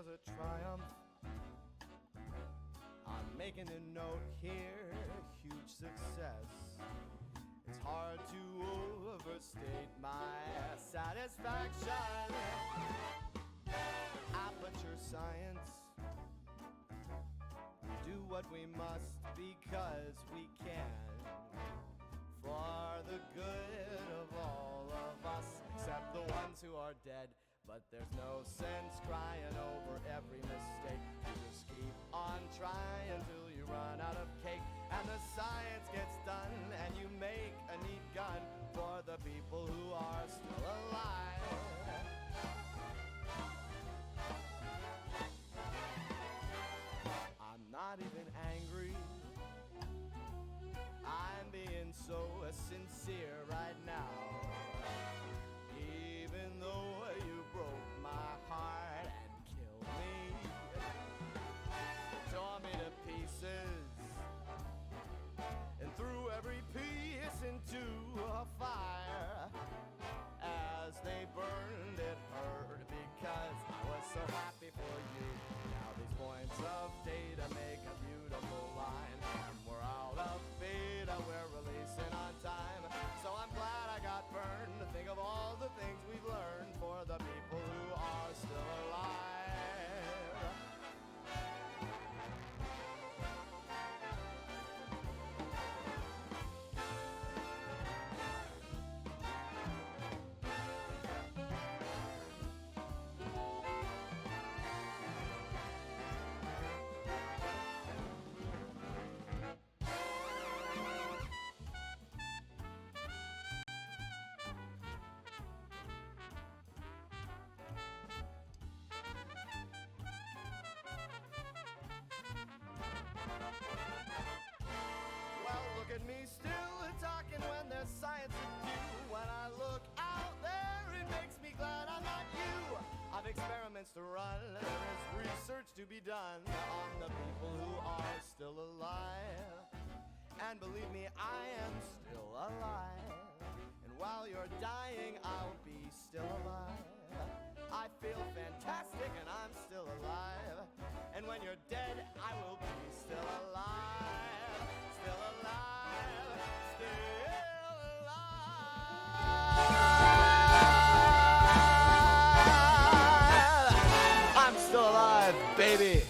was a triumph. I'm making a note here, huge success. It's hard to overstate my satisfaction. Aperture science. Do what we must because we can. For the good of all of us, except the ones who are dead. But there's no sense crying over every mistake. You just keep on trying till you run out of cake. And the science gets done and you make a neat gun for the people who are still alive. I'm not even angry. I'm being so sincere right now. Even though you broke my heart and killed me, tore me to pieces, and threw every piece into a fire. As they burned, it hurt because I was so happy for you. Now these points of data make a beautiful line, and we're out of beta, we're releasing on time. So I'm glad I got burned to think of all the things we've learned for the people who are still alive. Look at me still talking when there's science to do. When I look out there, it makes me glad I'm not you. I've experiments to run, there is research to be done on the people who are still alive. And believe me, I am still alive. And while you're dying, I'll be still alive. I feel fantastic and I'm still alive. And when you're dead, I will be still alive. Still alive. Still alive. I'm still alive, baby.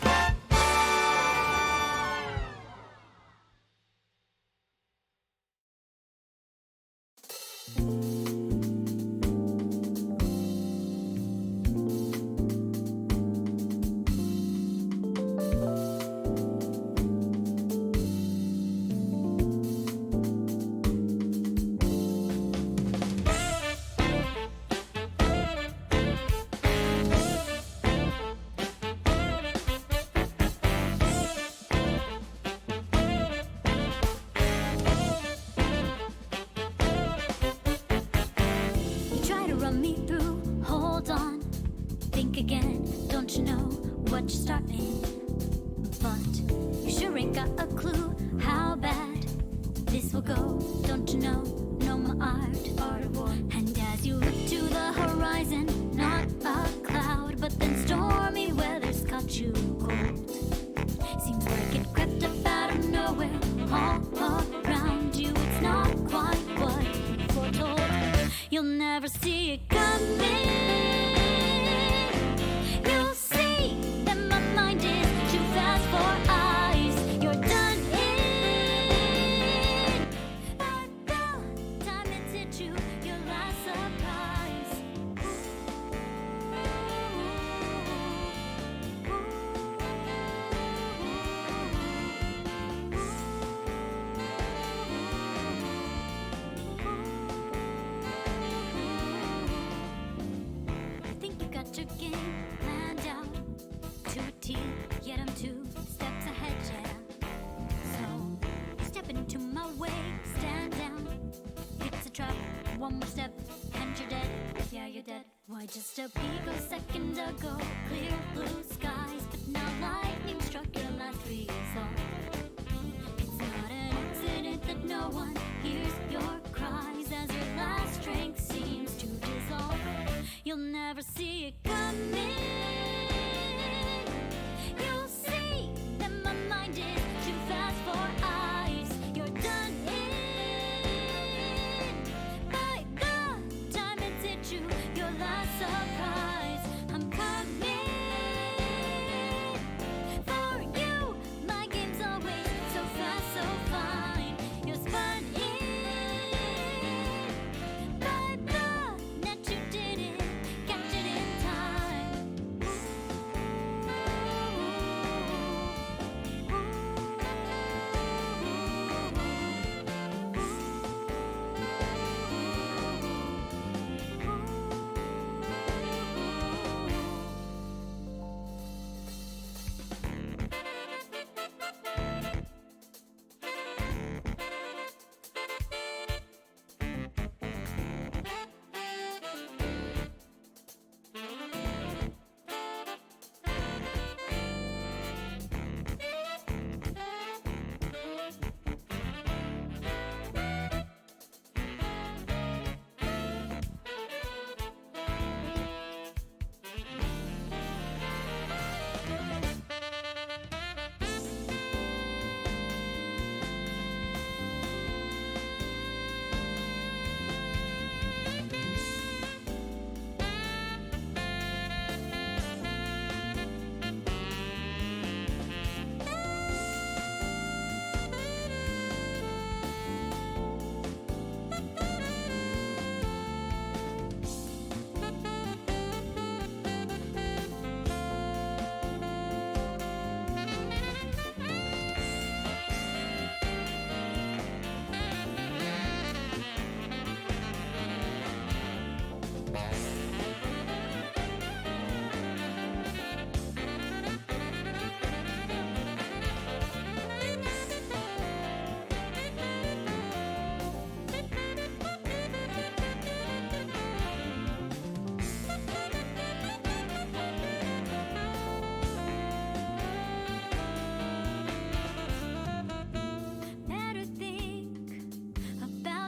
Just a picosecond ago, clear blue skies, but now lightning struck your last result. It's not an accident that no one hears your cries as your last strength seems to dissolve. You'll never see it coming.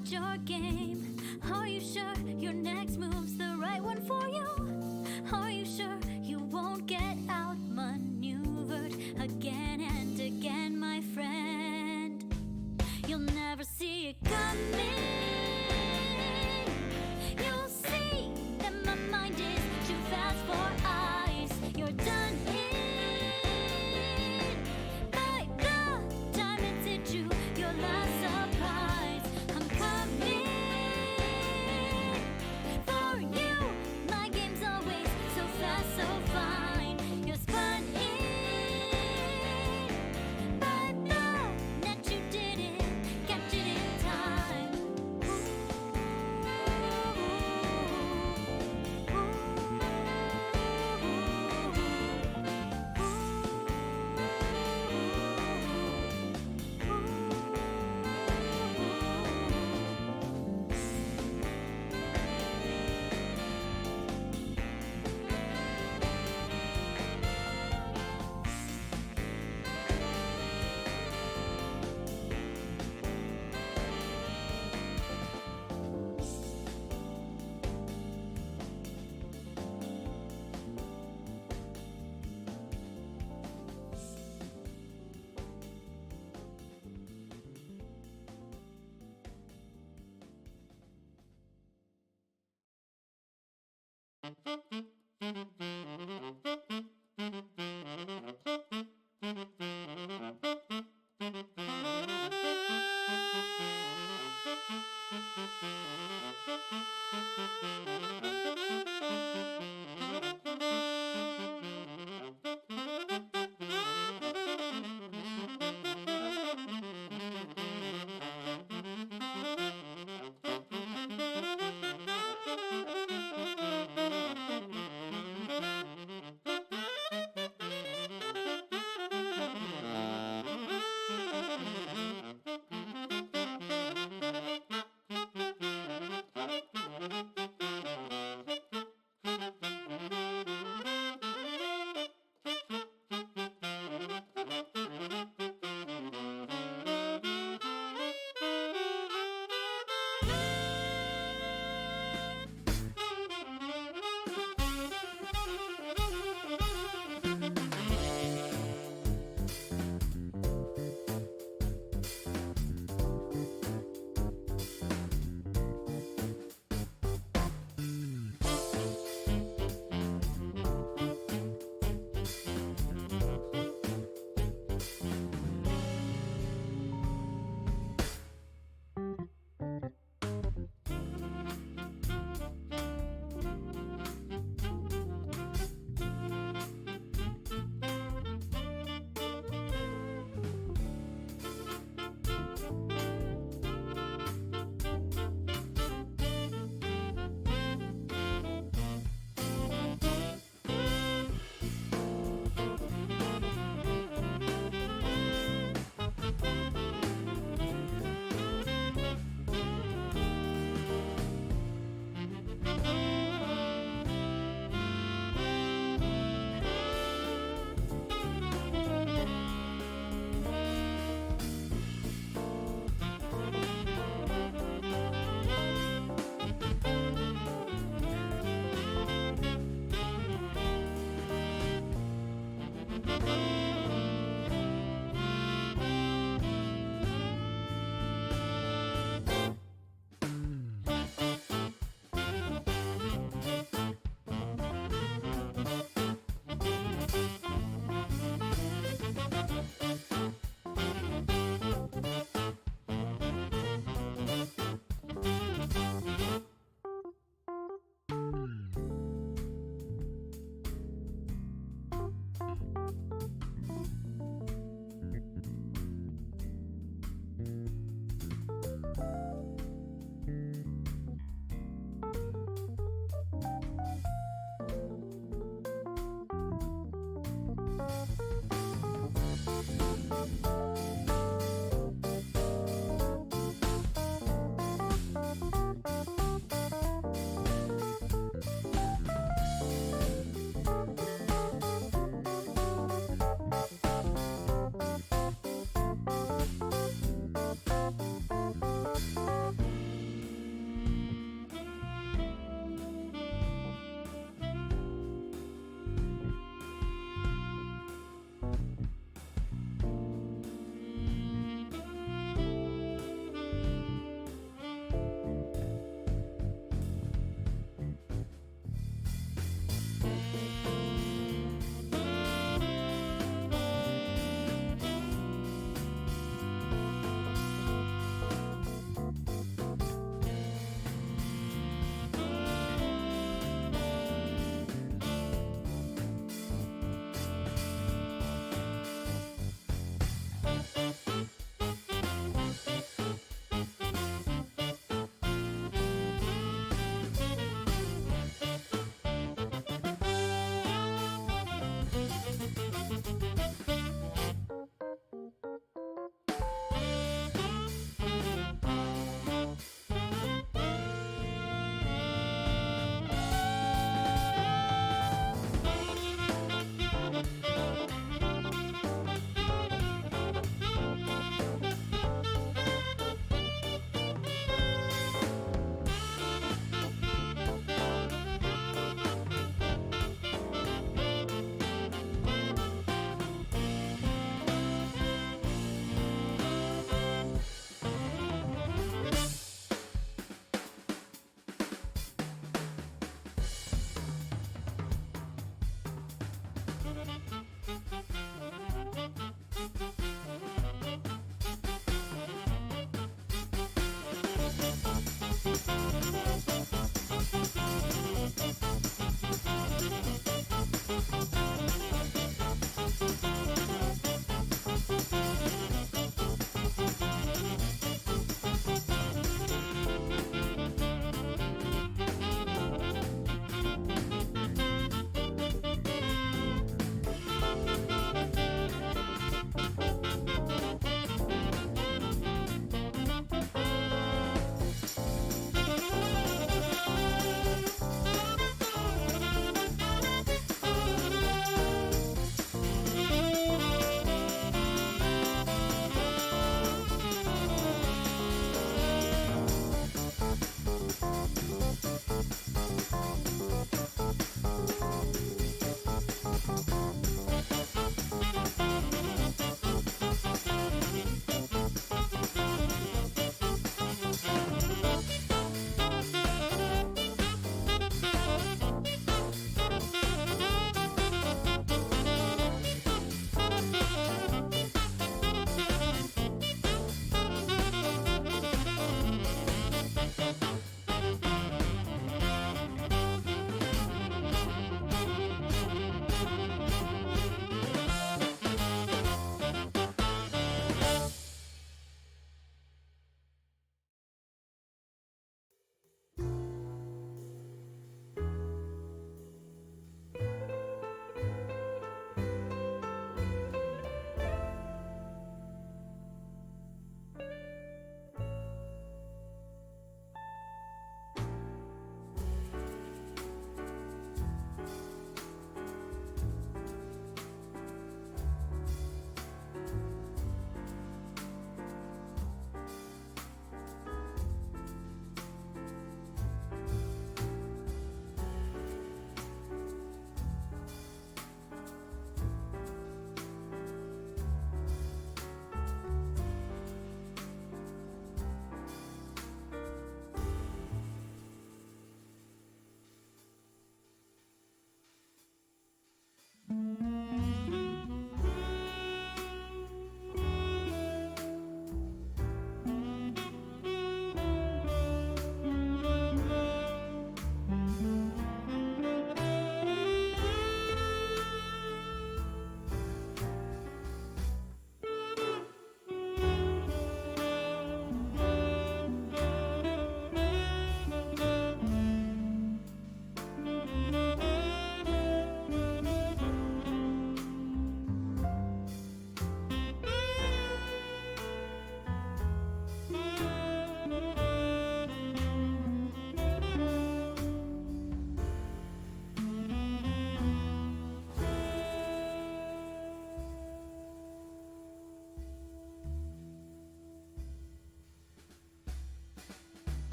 out your game? Are you sure your next move's the right one for you? Are you sure you won't get outmaneuvered again and again, my friend? You'll never see it coming. You'll see that my mind is too fast for eyes. You're done in. By the time it's hit you, your last surprise. I'm coming for you. My game's always so fast, so fine. You're spun in by the net. You didn't catch it in time.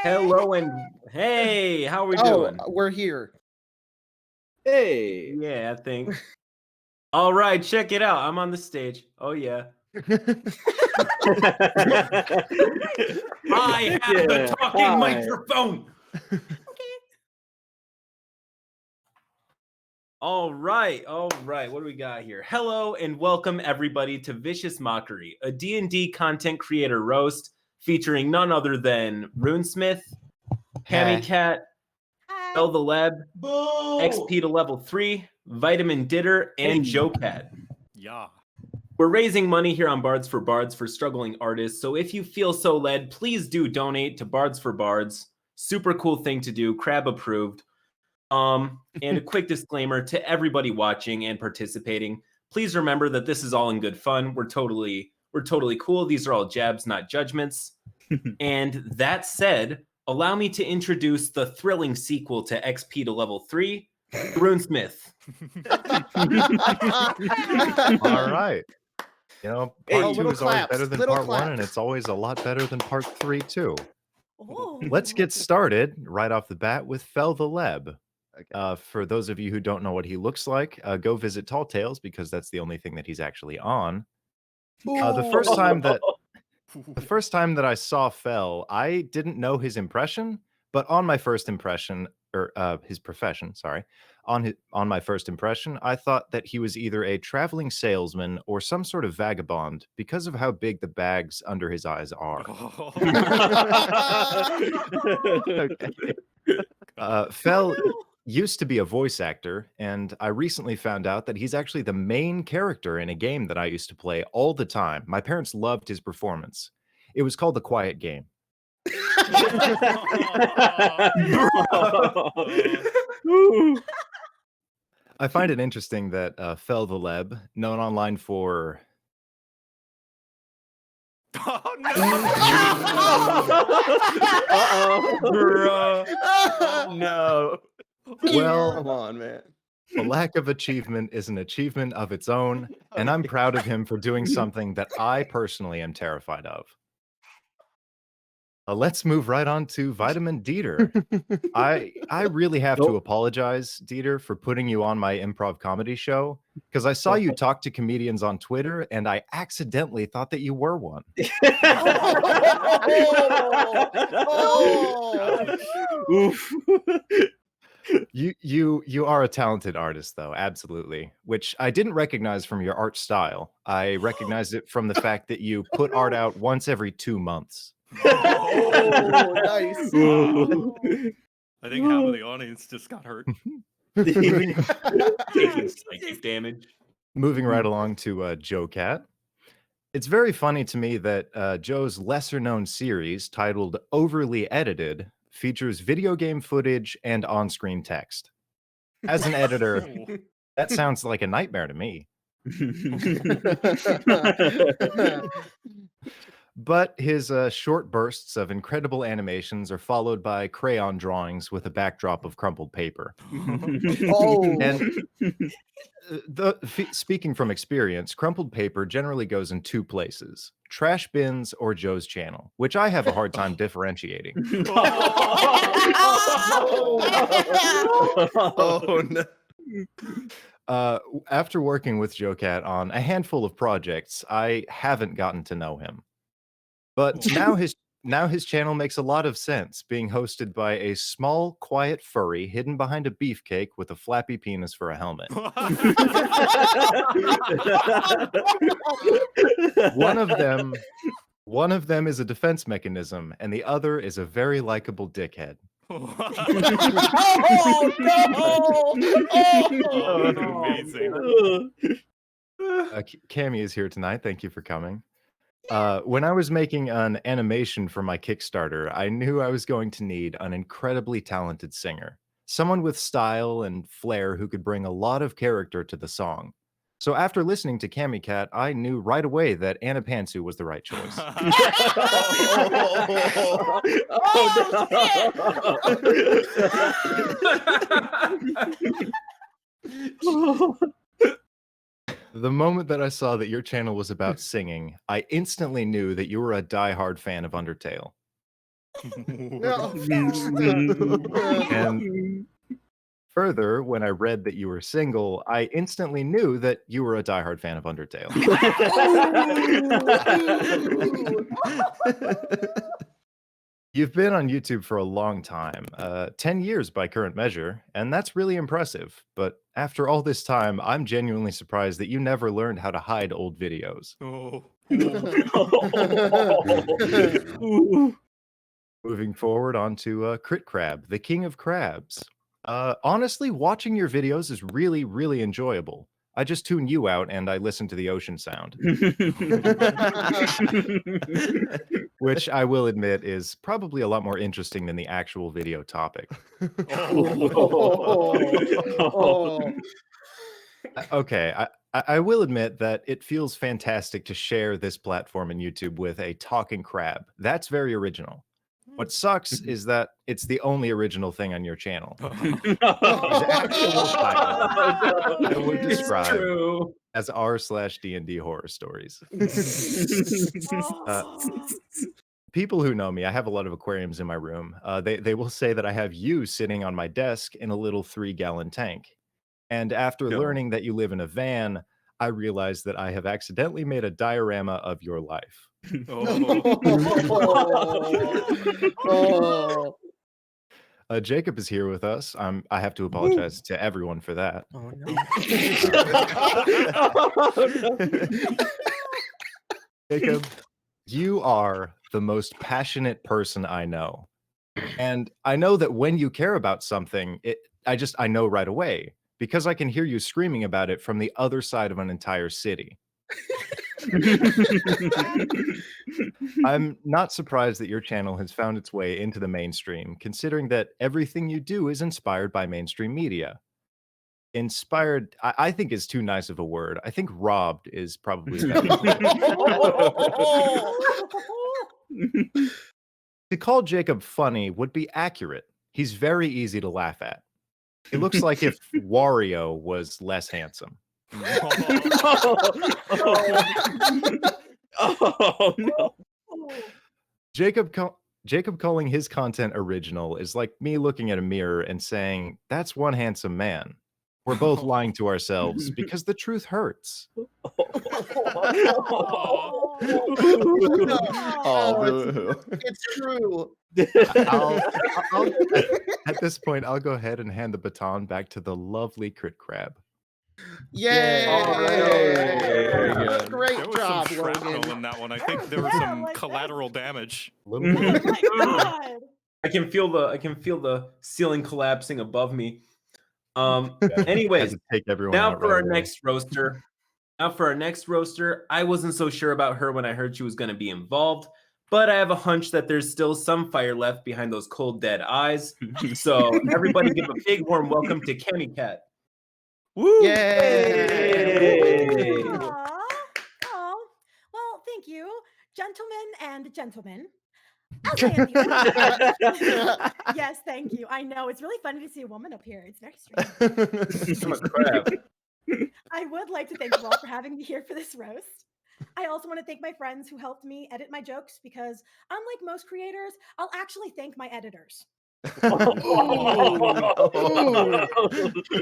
Hello and hey, how are we doing? We're here. Hey. Yeah, I think. All right, check it out. I'm on the stage. Oh yeah. I have the talking microphone. All right. What do we got here? Hello and welcome everybody to Vicious Mockery, a D&D content creator roast featuring none other than Runesmith, Cat, Bell the Leb, XP to level 3, Vitamin Ditter, and JoCat. Yeah. We're raising money here on Bards4Bards for struggling artists, so if you feel so led, please do donate to Bards4Bards. Super cool thing to do, crab approved. And a quick disclaimer to everybody watching and participating. Please remember that this is all in good fun. We're totally cool. These are all jabs, not judgments. And that said, allow me to introduce the thrilling sequel to XP to level 3, Runesmith. All right. You know, part 2 is always better than part 1, and it's always a lot better than part 3 too. Let's get started right off the bat with Fel the Leb. For those of you who don't know what he looks like, go visit Tall Tales because that's the only thing that he's actually on. The first time that I saw Fel, I didn't know his impression, but on my first impression, or his profession, sorry, on my first impression, I thought that he was either a traveling salesman or some sort of vagabond because of how big the bags under his eyes are. Fel used to be a voice actor, and I recently found out that he's actually the main character in a game that I used to play all the time. My parents loved his performance. It was called The Quiet Game. I find it interesting that Fel the Leb, known online for... Oh, no. No. Well, Come on, man. A lack of achievement is an achievement of its own, and I'm proud of him for doing something that I personally am terrified of. Let's move right on to Vitamin Dieter. I really have to apologize, Dieter, for putting you on my improv comedy show, because I saw you talk to comedians on Twitter, and I accidentally thought that you were one. Oof. You are a talented artist, though, absolutely, which I didn't recognize from your art style. I recognized it from the fact that you put art out once every 2 months. Oh, nice. I think half of the audience just got hurt. Taking psychic damage. Moving right along to JoCat. It's very funny to me that Joe's lesser-known series, titled Overly Edited, features video game footage and on-screen text. As an editor, that sounds like a nightmare to me. But his short bursts of incredible animations are followed by crayon drawings with a backdrop of crumpled paper. And speaking from experience, crumpled paper generally goes in 2 places: trash bins or Joe's channel, which I have a hard time differentiating. Oh, no. After working with JoCat on a handful of projects, I haven't gotten to know him. But now his channel makes a lot of sense, being hosted by a small, quiet furry hidden behind a beefcake with a flappy penis for a helmet. One of them is a defense mechanism, and the other is a very likable dickhead. Oh, Oh, amazing. Cammy is here tonight. Thank you for coming. When I was making an animation for my Kickstarter, I knew I was going to need an incredibly talented singer, someone with style and flair who could bring a lot of character to the song. So after listening to Cammy Cat, I knew right away that Anna Pantsu was the right choice. The moment that I saw that your channel was about singing, I instantly knew that you were a diehard fan of Undertale. No. And further, when I read that you were single, I instantly knew that you were a diehard fan of Undertale. You've been on YouTube for a long time, 10 years by current measure, and that's really impressive. But after all this time, I'm genuinely surprised that you never learned how to hide old videos. Oh. Moving forward onto Crit Crab, the king of crabs. Honestly, watching your videos is really, really enjoyable. I just tune you out and I listen to the ocean sound, which I will admit is probably a lot more interesting than the actual video topic. Okay, I will admit that it feels fantastic to share this platform in YouTube with a talking crab. That's very original. What sucks is that it's the only original thing on your channel. These actual titles I would describe as r/D&D horror stories. People who know me, I have a lot of aquariums in my room. They will say that I have you sitting on my desk in a little 3-gallon tank. And after learning that you live in a van, I realized that I have accidentally made a diorama of your life. Jacob is here with us. I have to apologize to everyone for that. Oh, no. Jacob, you are the most passionate person I know. And I know that when you care about something, I know right away, because I can hear you screaming about it from the other side of an entire city. I'm not surprised that your channel has found its way into the mainstream, considering that everything you do is inspired by mainstream media. Inspired, I think, is too nice of a word. I think robbed is probably better. To call Jacob funny would be accurate. He's very easy to laugh at. He looks like if Wario was less handsome. Oh no. Jacob calling his content original is like me looking at a mirror and saying, "That's one handsome man." We're both lying to ourselves because the truth hurts. It's true. At this point, I'll go ahead and hand the baton back to the lovely Crit Crab. Yay! Very good. Great There was job, some shrapnel Logan. in that one. I think there was some collateral damage. A little bit. Oh my god. I can feel the ceiling collapsing above me. Anyways, Had to take everyone now out for right our away. next roaster. I wasn't so sure about her when I heard she was going to be involved, but I have a hunch that there's still some fire left behind those cold, dead eyes. So everybody give a big warm welcome to Kenny Cat. Woo! Yay! Aw. Aw. Well, thank you, gentlemen and gentlemen. As I am here. Yes, thank you. I know it's really funny to see a woman up here. It's very strange. I'm a crab. I would like to thank you all for having me here for this roast. I also want to thank my friends who helped me edit my jokes because, unlike most creators, I'll actually thank my editors.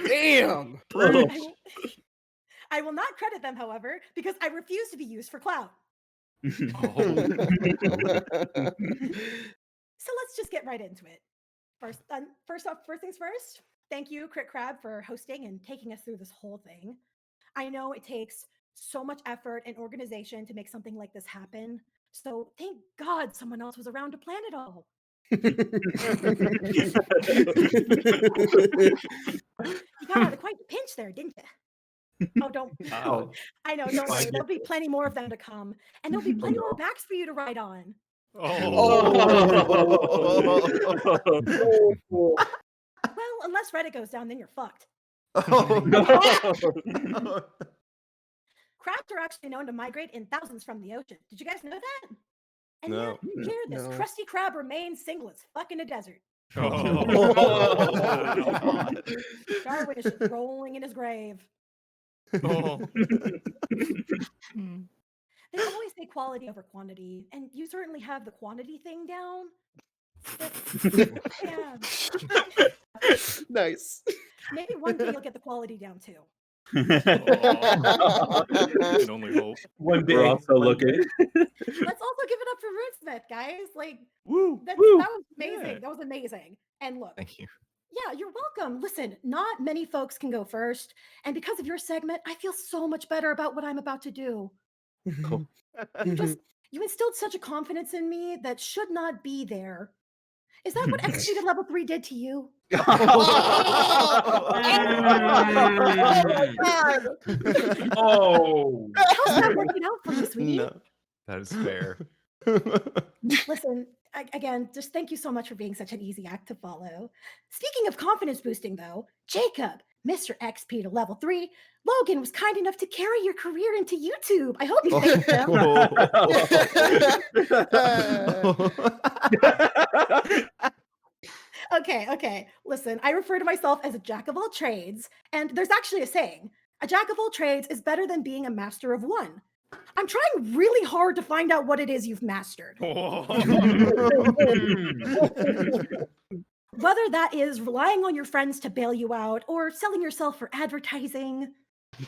Damn. I will not credit them, however, because I refuse to be used for clout. So let's just get right into it. First things first, thank you, Crit Crab, for hosting and taking us through this whole thing. I know it takes so much effort and organization to make something like this happen. So thank God someone else was around to plan it all. You got out of quite a pinch there, didn't you? Oh, don't. Wow. I know, don't worry. There'll be plenty more of them to come. And there'll be plenty more backs for you to ride on. Well, unless Reddit goes down, then you're fucked. Crabs are actually known to migrate in thousands from the ocean. Did you guys know that? And No. yet, here, this crusty crab remains single as fuck in a desert. Darwin is just rolling in his grave. They always say quality over quantity, and you certainly have the quantity thing down. Yeah. Nice. Maybe one day you'll get the quality down too. Can only hope. One day. We're also one looking. day. Let's also give it up for Runesmith, guys. Like, Woo! that Woo! was amazing. Yeah. That was amazing. And look, Thank you. yeah, you're welcome. Listen, not many folks can go first. And because of your segment, I feel so much better about what I'm about to do. Cool. You instilled such a confidence in me that should not be there. Is that what executed level 3 did to you? Oh. How's that working out for you, sweetie? No. That is fair. Listen, again, just thank you so much for being such an easy act to follow. Speaking of confidence boosting, though, Jacob, Mr. XP to level 3, Logan was kind enough to carry your career into YouTube. I hope you thanked him. Okay. Listen, I refer to myself as a jack of all trades, and there's actually a saying: a jack of all trades is better than being a master of one. I'm trying really hard to find out what it is you've mastered. Whether that is relying on your friends to bail you out or selling yourself for advertising,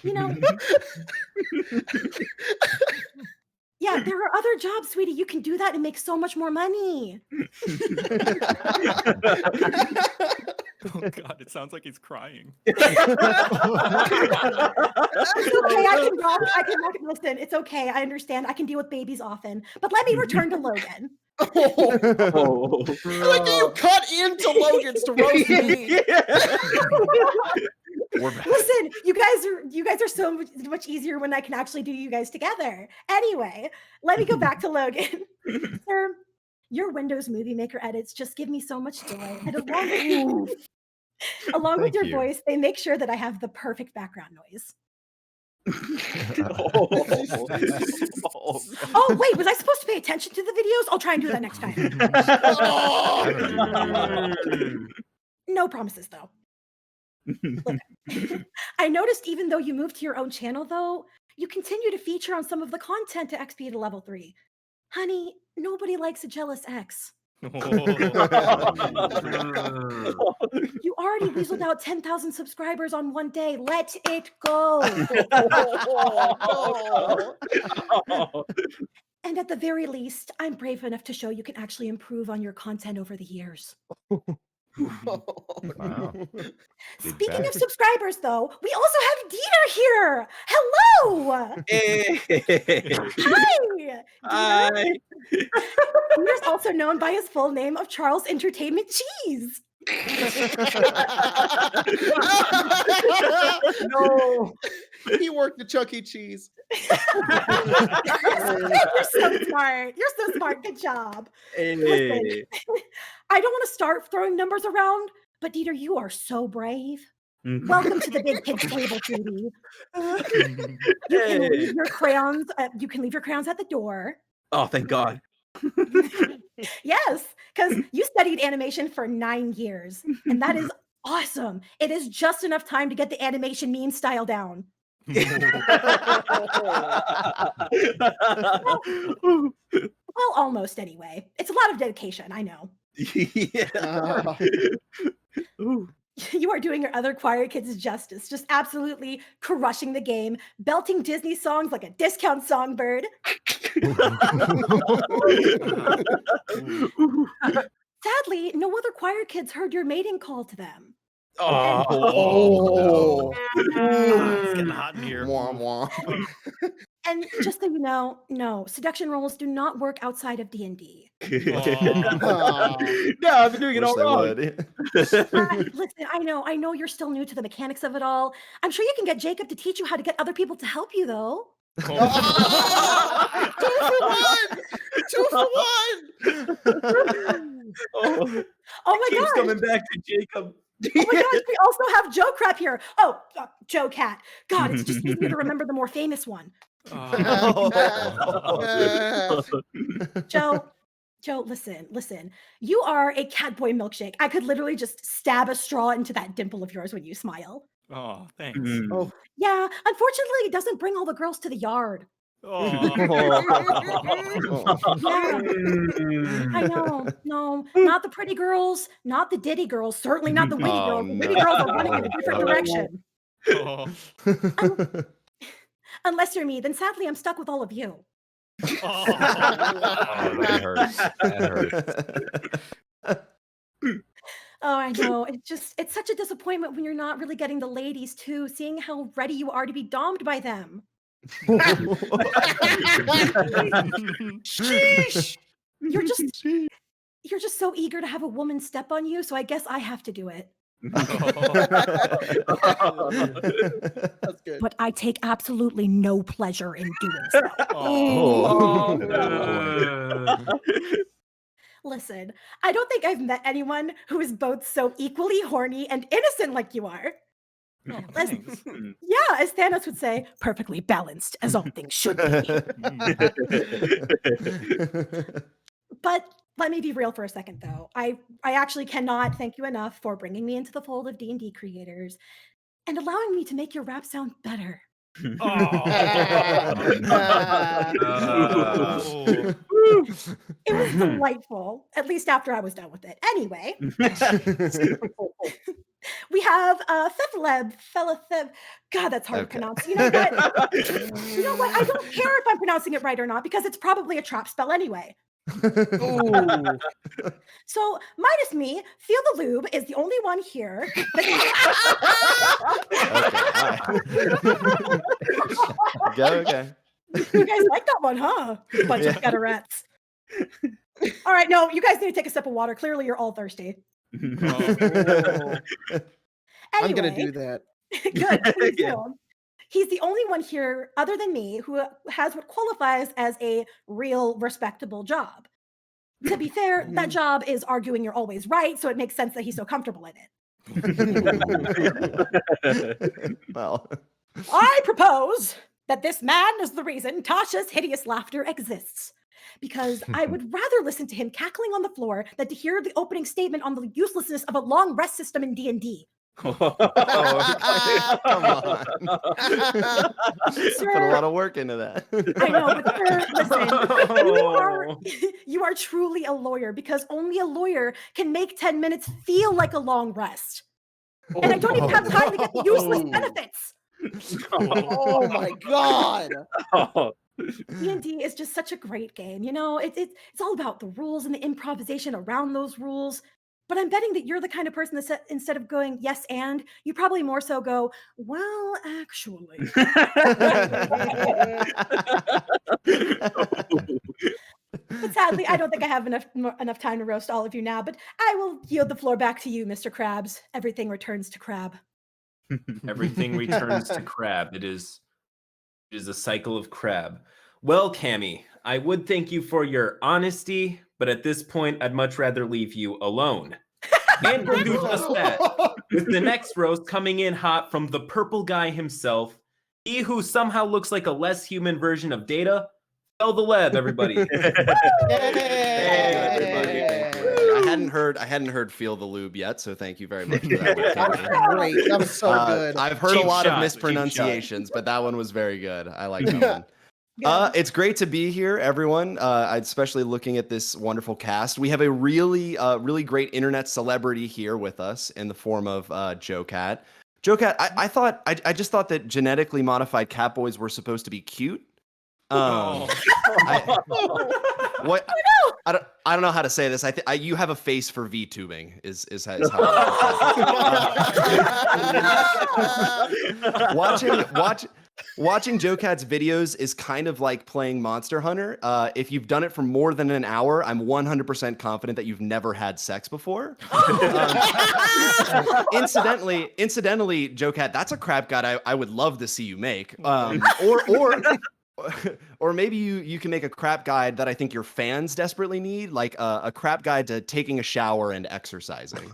you know. Yeah, there are other jobs, sweetie. You can do that and make so much more money. Oh God, it sounds like he's crying. It's okay. I can rock. Listen, it's okay. I understand. I can deal with babies often. But let me return to Logan. I like that you cut into Logan's to roast me. Listen, you guys are so much easier when I can actually do you guys together. Anyway, let me go back to Logan. Sir, your Windows Movie Maker edits just give me so much joy. And along with your voice, they make sure that I have the perfect background noise. Oh, wait, was I supposed to pay attention to the videos? I'll try and do that next time. No promises, though. Look, I noticed even though you moved to your own channel, though, you continue to feature on some of the content to XP to level 3. Honey, nobody likes a jealous ex. You already weaseled out 10,000 subscribers on one day. Let it go. And at the very least, I'm brave enough to show you can actually improve on your content over the years. Wow. Speaking of subscribers, though, we also have Dieter here. Hello. Hey. Hi. Hi. Dieter's also known by his full name of Charles Entertainment Cheese. No, he worked at Chuck E. Cheese. You're so smart. You're so smart. Good job. Hey. Listen, I don't want to start throwing numbers around, but Dieter, you are so brave. Welcome to the big kids table, Judy. You can leave your crayons. You can leave your crayons at the door. Oh, thank God. Yes, because you studied animation for 9 years, and that is awesome. It is just enough time to get the animation meme style down. Well, almost anyway. It's a lot of dedication, I know. Yeah. You are doing your other choir kids justice, just absolutely crushing the game, belting Disney songs like a discount songbird. Sadly, no other choir kids heard your mating call to them. Oh. It's getting hot in here. Wah, wah. And just so you know, no, seduction roles do not work outside of D&D. No, I've been doing it all wrong. Listen, I know you're still new to the mechanics of it all. I'm sure you can get Jacob to teach you how to get other people to help you, though. 2 for 1! 2 for 1! Oh my Keeps gosh. coming back to Jacob. Oh my gosh, we also have JoCat here. Oh, JoCat. God, it's just easier to remember the more famous one. Joe, listen. You are a catboy milkshake. I could literally just stab a straw into that dimple of yours when you smile. Oh, thanks. Oh, Yeah, unfortunately, it doesn't bring all the girls to the yard. Oh. Yeah, I know. No, not the pretty girls, not the ditty girls, certainly not the witty Oh, girls. The witty girls are running in a different no. direction. Oh. Unless you're me, then sadly I'm stuck with all of you. Oh. That hurts. That hurts. Oh, I know. It's such a disappointment when you're not really getting the ladies too, seeing how ready you are to be domed by them. Sheesh. You're just so eager to have a woman step on you, so I guess I have to do it. That's good. But I take absolutely no pleasure in doing so. Oh. Listen, I don't think I've met anyone who is both so equally horny and innocent like you are. Oh, As- thanks. yeah, as Thanos would say, perfectly balanced, as all things should be. But let me be real for a second, though. I actually cannot thank you enough for bringing me into the fold of D&D creators and allowing me to make your rap sound better. Oh. It was delightful, at least after I was done with it. Anyway, we have Fethleb, Feletheb. God, that's hard to pronounce. You know what? I don't care if I'm pronouncing it right or not because it's probably a trap spell anyway. So, minus me, Feel the Lube is the only one here. Okay. You guys like that one, huh? Bunch of gutterettes. All right, no, you guys need to take a sip of water. Clearly, you're all thirsty. I'm gonna Anyway, do that. good. Please do. He's the only one here, other than me, who has what qualifies as a real respectable job. To be fair, that job is arguing you're always right, so it makes sense that he's so comfortable in it. Well, I propose that this man is the reason Tasha's hideous laughter exists. Because I would rather listen to him cackling on the floor than to hear the opening statement on the uselessness of a long rest system in D&D. come on. Sir, Put a lot of work into that. I know, but sir, listen, you are truly a lawyer because only a lawyer can make 10 minutes feel like a long rest. And I don't even have time to get the useless benefits. Oh my god. D&D is just such a great game. You know, it's all about the rules and the improvisation around those rules. But I'm betting that you're the kind of person that instead of going yes and, you probably more so go, well, actually. But sadly, I don't think I have enough time to roast all of you now. But I will yield the floor back to you, Mr. Krabs. Everything returns to Crab. Everything returns to Crab. It is a cycle of Crab. Well, Cammy, I would thank you for your honesty, but at this point, I'd much rather leave you alone. And we'll do just that. With the next roast coming in hot from the purple guy himself, he who somehow looks like a less human version of Data, Fel the Leb, everybody. Hey, everybody. Thank you. I hadn't heard Feel the Lube yet, so thank you very much for that one, Cammy. Great. That was so good. I've heard Cheap a lot shot, of cheap mispronunciations, but that one was very good. I like that one. It's great to be here, everyone. Especially looking at this wonderful cast. We have a really great internet celebrity here with us in the form of JoCat. JoCat, I just thought that genetically modified cat boys were supposed to be cute. What? I don't know how to say this. You have a face for VTubing. Is how. Watching JoCat's videos is kind of like playing Monster Hunter. If you've done it for more than an hour, I'm 100% confident that you've never had sex before. Incidentally, JoCat, that's a crap guide I would love to see you make. Or maybe you can make a crap guide that I think your fans desperately need, like a crap guide to taking a shower and exercising.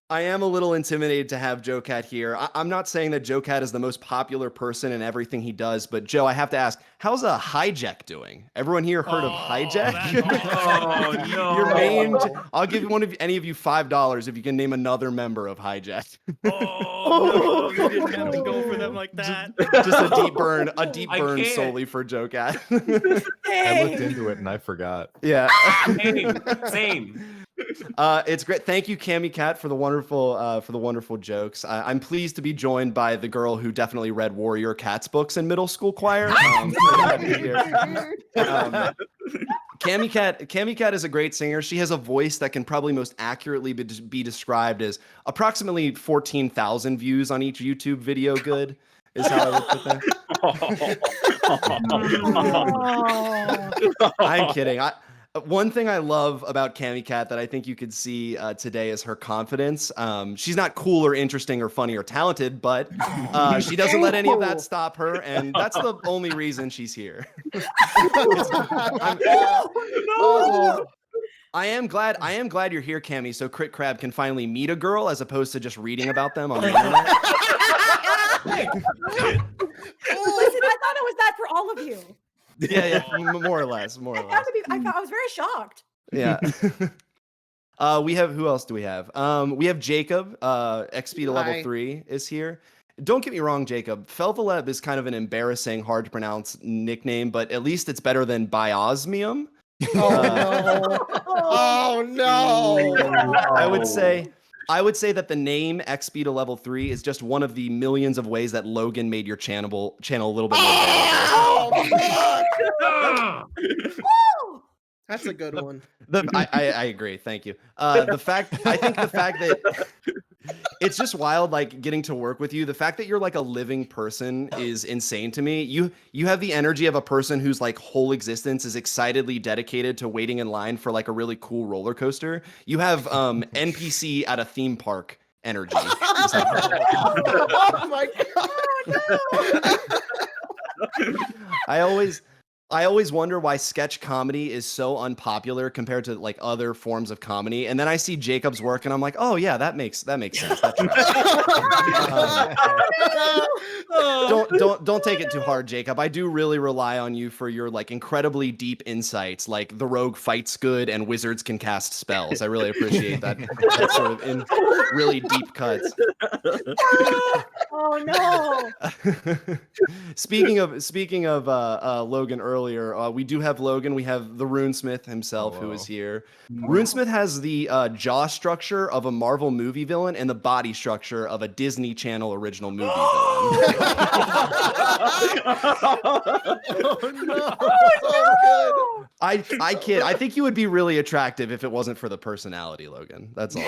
I am a little intimidated to have JoCat here. I'm not saying that JoCat is the most popular person in everything he does, but Joe, I have to ask, how's Hijack doing? Everyone here heard of Hijack? Oh no! Your main. I'll give any of you $5 if you can name another member of Hijack. Oh, no, you didn't have to go for them like that. Just a deep burn can't. solely for JoCat. I looked into it and I forgot. Yeah. Same. It's great. Thank you, Cammy Cat, for the wonderful jokes. I'm pleased to be joined by the girl who definitely read Warrior Cats books in middle school choir. Cammy Cat is a great singer. She has a voice that can probably most accurately be described as approximately 14,000 views on each YouTube video. Good is how I would put that. I'm kidding. One thing I love about Cammy Cat that I think you could see today is her confidence. She's not cool or interesting or funny or talented, but she doesn't let any of that stop her, and that's the only reason she's here. I am glad you're here, Cammy, so Crit Crab can finally meet a girl as opposed to just reading about them on the internet. Listen, I thought it was that for all of you. Yeah, more or less. I was very shocked. Yeah. We have, who else do we have? We have Jacob, XP to level 3 is here. Don't get me wrong, Jacob. Felvaleb is kind of an embarrassing, hard to pronounce nickname, but at least it's better than Biosmium. Oh no! I would say that the name XP to level 3 is just one of the millions of ways that Logan made your channel a little bit more valuable. That's a good one. I agree. Thank you. I think the fact that it's just wild, like getting to work with you. The fact that you're like a living person is insane to me. You have the energy of a person whose like whole existence is excitedly dedicated to waiting in line for like a really cool roller coaster. You have NPC at a theme park energy. Oh my god! No. I always wonder why sketch comedy is so unpopular compared to like other forms of comedy. And then I see Jacob's work and I'm like, oh yeah, that makes sense. That's don't take it too hard, Jacob. I do really rely on you for your like incredibly deep insights, like the rogue fights good and wizards can cast spells. I really appreciate that sort of in really deep cuts. Oh no! Speaking of Logan earlier, we do have Logan. We have the Runesmith himself, who is here. Runesmith has the jaw structure of a Marvel movie villain and the body structure of a Disney Channel original movie villain. Oh no! Oh, good. I kid. I think you would be really attractive if it wasn't for the personality, Logan. That's all.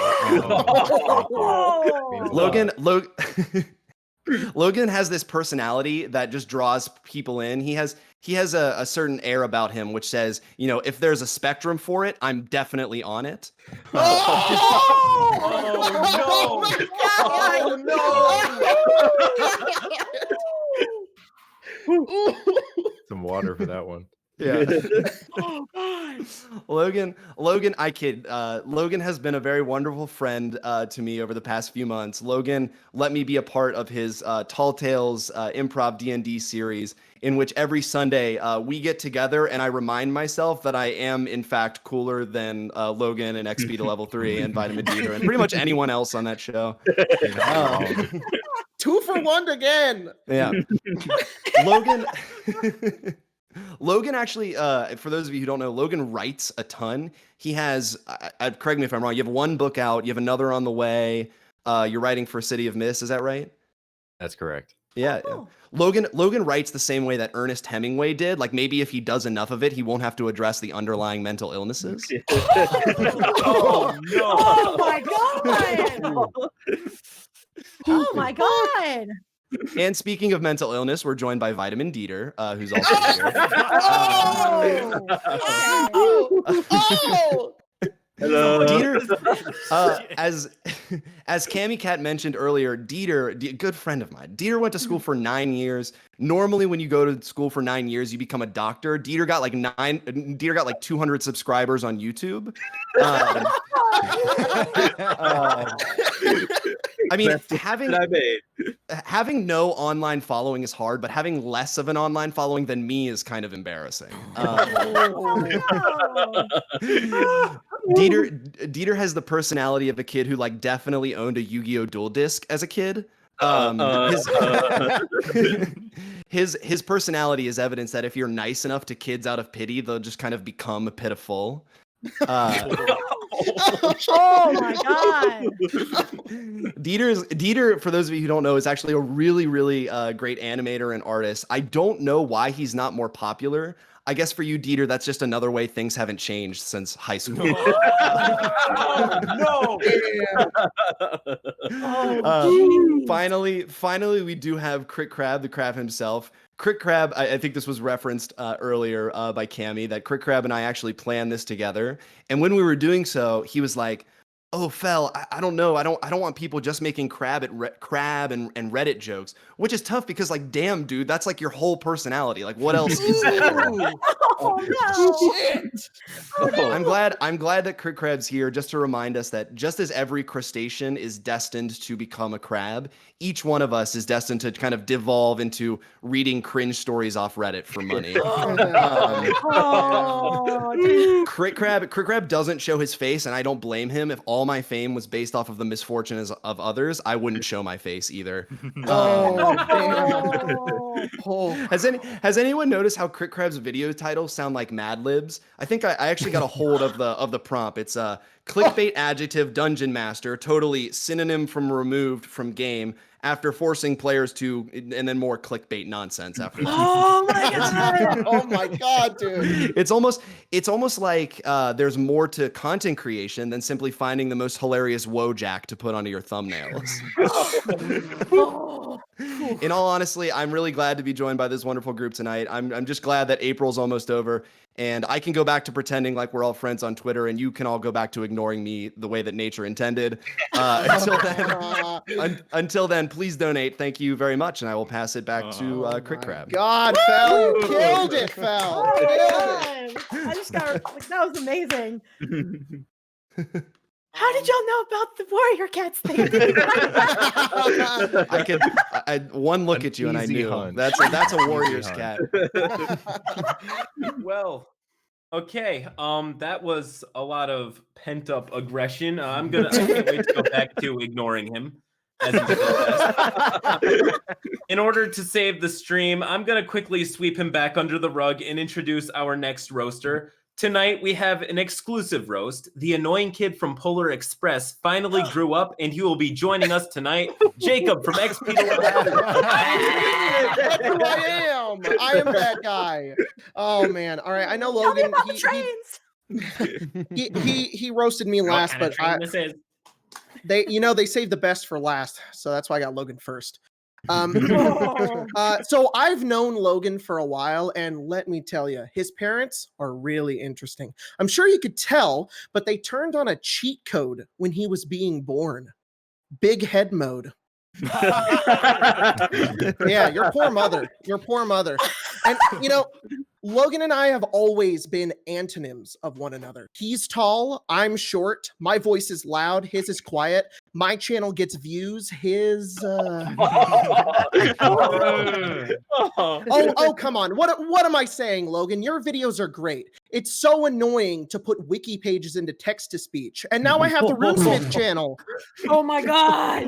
Logan has this personality that just draws people in. He has a certain air about him, which says, you know, if there's a spectrum for it, I'm definitely on it. Some water for that one. Yeah. Oh God. Logan, I kid. Logan has been a very wonderful friend to me over the past few months. Logan let me be a part of his Tall Tales improv D&D series, in which every Sunday we get together and I remind myself that I am in fact cooler than Logan and XP to level 3 and Vitamin D and pretty much anyone else on that show. 2 for 1 again. Yeah. Logan actually, for those of you who don't know, Logan writes a ton. He has, correct me if I'm wrong, you have one book out, you have another on the way. You're writing for City of Mist, is that right? That's correct. Yeah. Oh. Logan writes the same way that Ernest Hemingway did. Like maybe if he does enough of it, he won't have to address the underlying mental illnesses. Oh no! Oh my god! Oh my god! And speaking of mental illness, we're joined by Vitamin Dieter, who's also here. Hello. Dieter, as Cammy Cat mentioned earlier, Dieter, good friend of mine. Dieter went to school for 9 years. Normally, when you go to school for 9 years, you become a doctor. Dieter got like 200 subscribers on YouTube. I mean, having no online following is hard, but having less of an online following than me is kind of embarrassing. Dieter has the personality of a kid who like definitely owned a Yu-Gi-Oh! Duel Disk as a kid. His personality is evidence that if you're nice enough to kids out of pity, they'll just kind of become pitiful. Oh my god! Dieter, for those of you who don't know, is actually a really, really great animator and artist. I don't know why he's not more popular. I guess for you, Dieter, that's just another way things haven't changed since high school. No. Finally, we do have Crit Crab, the crab himself. Crit Crab, I think this was referenced earlier by Cammy, that Crit Crab and I actually planned this together. And when we were doing so, he was like, "Oh, Fel, I don't know. I don't want people just making crab and Reddit jokes," which is tough because, like, damn, dude, that's like your whole personality. Like, what else is there? Shit. I'm glad that Crit Crab's here just to remind us that just as every crustacean is destined to become a crab, each one of us is destined to kind of devolve into reading cringe stories off Reddit for money. Crit Crab doesn't show his face, and I don't blame him. If all my fame was based off of the misfortunes of others, I wouldn't show my face either. Has anyone noticed how Crit Crab's video titles sound like Mad Libs? I think I actually got a hold of the prompt. It's clickbait adjective dungeon master, totally synonym from removed from game, after forcing players to, and then more clickbait nonsense after that. Oh my god! Oh my god, dude! It's almost like there's more to content creation than simply finding the most hilarious Wojak to put onto your thumbnails. In all honesty, I'm really glad to be joined by this wonderful group tonight. I'm just glad that April's almost over, and I can go back to pretending like we're all friends on Twitter, and you can all go back to ignoring me the way that nature intended. Until then, please donate. Thank you very much, and I will pass it back to Crit Crab. God, Fel, you killed it, Fel. Oh Killed my it. god! I just got like, that was amazing. How did y'all know about the Warrior Cats thing? One look at you and I knew. hunch. That's a Warriors cat. Well, okay. That was a lot of pent up aggression. I can't wait to go back to ignoring him. As he did best. In order to save the stream, I'm gonna quickly sweep him back under the rug and introduce our next roaster. Tonight we have an exclusive roast. The annoying kid from Polar Express finally grew up, and he will be joining us tonight. Jacob from XP to That's who I am. I am that guy. Oh man. All right. I know Tell me Logan. about the trains. He roasted me last, but they saved the best for last, so that's why I got Logan first. So I've known Logan for a while, and let me tell you, his parents are really interesting. I'm sure you could tell, but they turned on a cheat code when he was being born. Big head mode. Yeah, your poor mother. And Logan and I have always been antonyms of one another. He's tall, I'm short, my voice is loud, his is quiet, my channel gets views, his Oh, come on. What am I saying, Logan? Your videos are great. It's so annoying to put wiki pages into text to speech. And now I have the RuneSmith channel. Oh my god.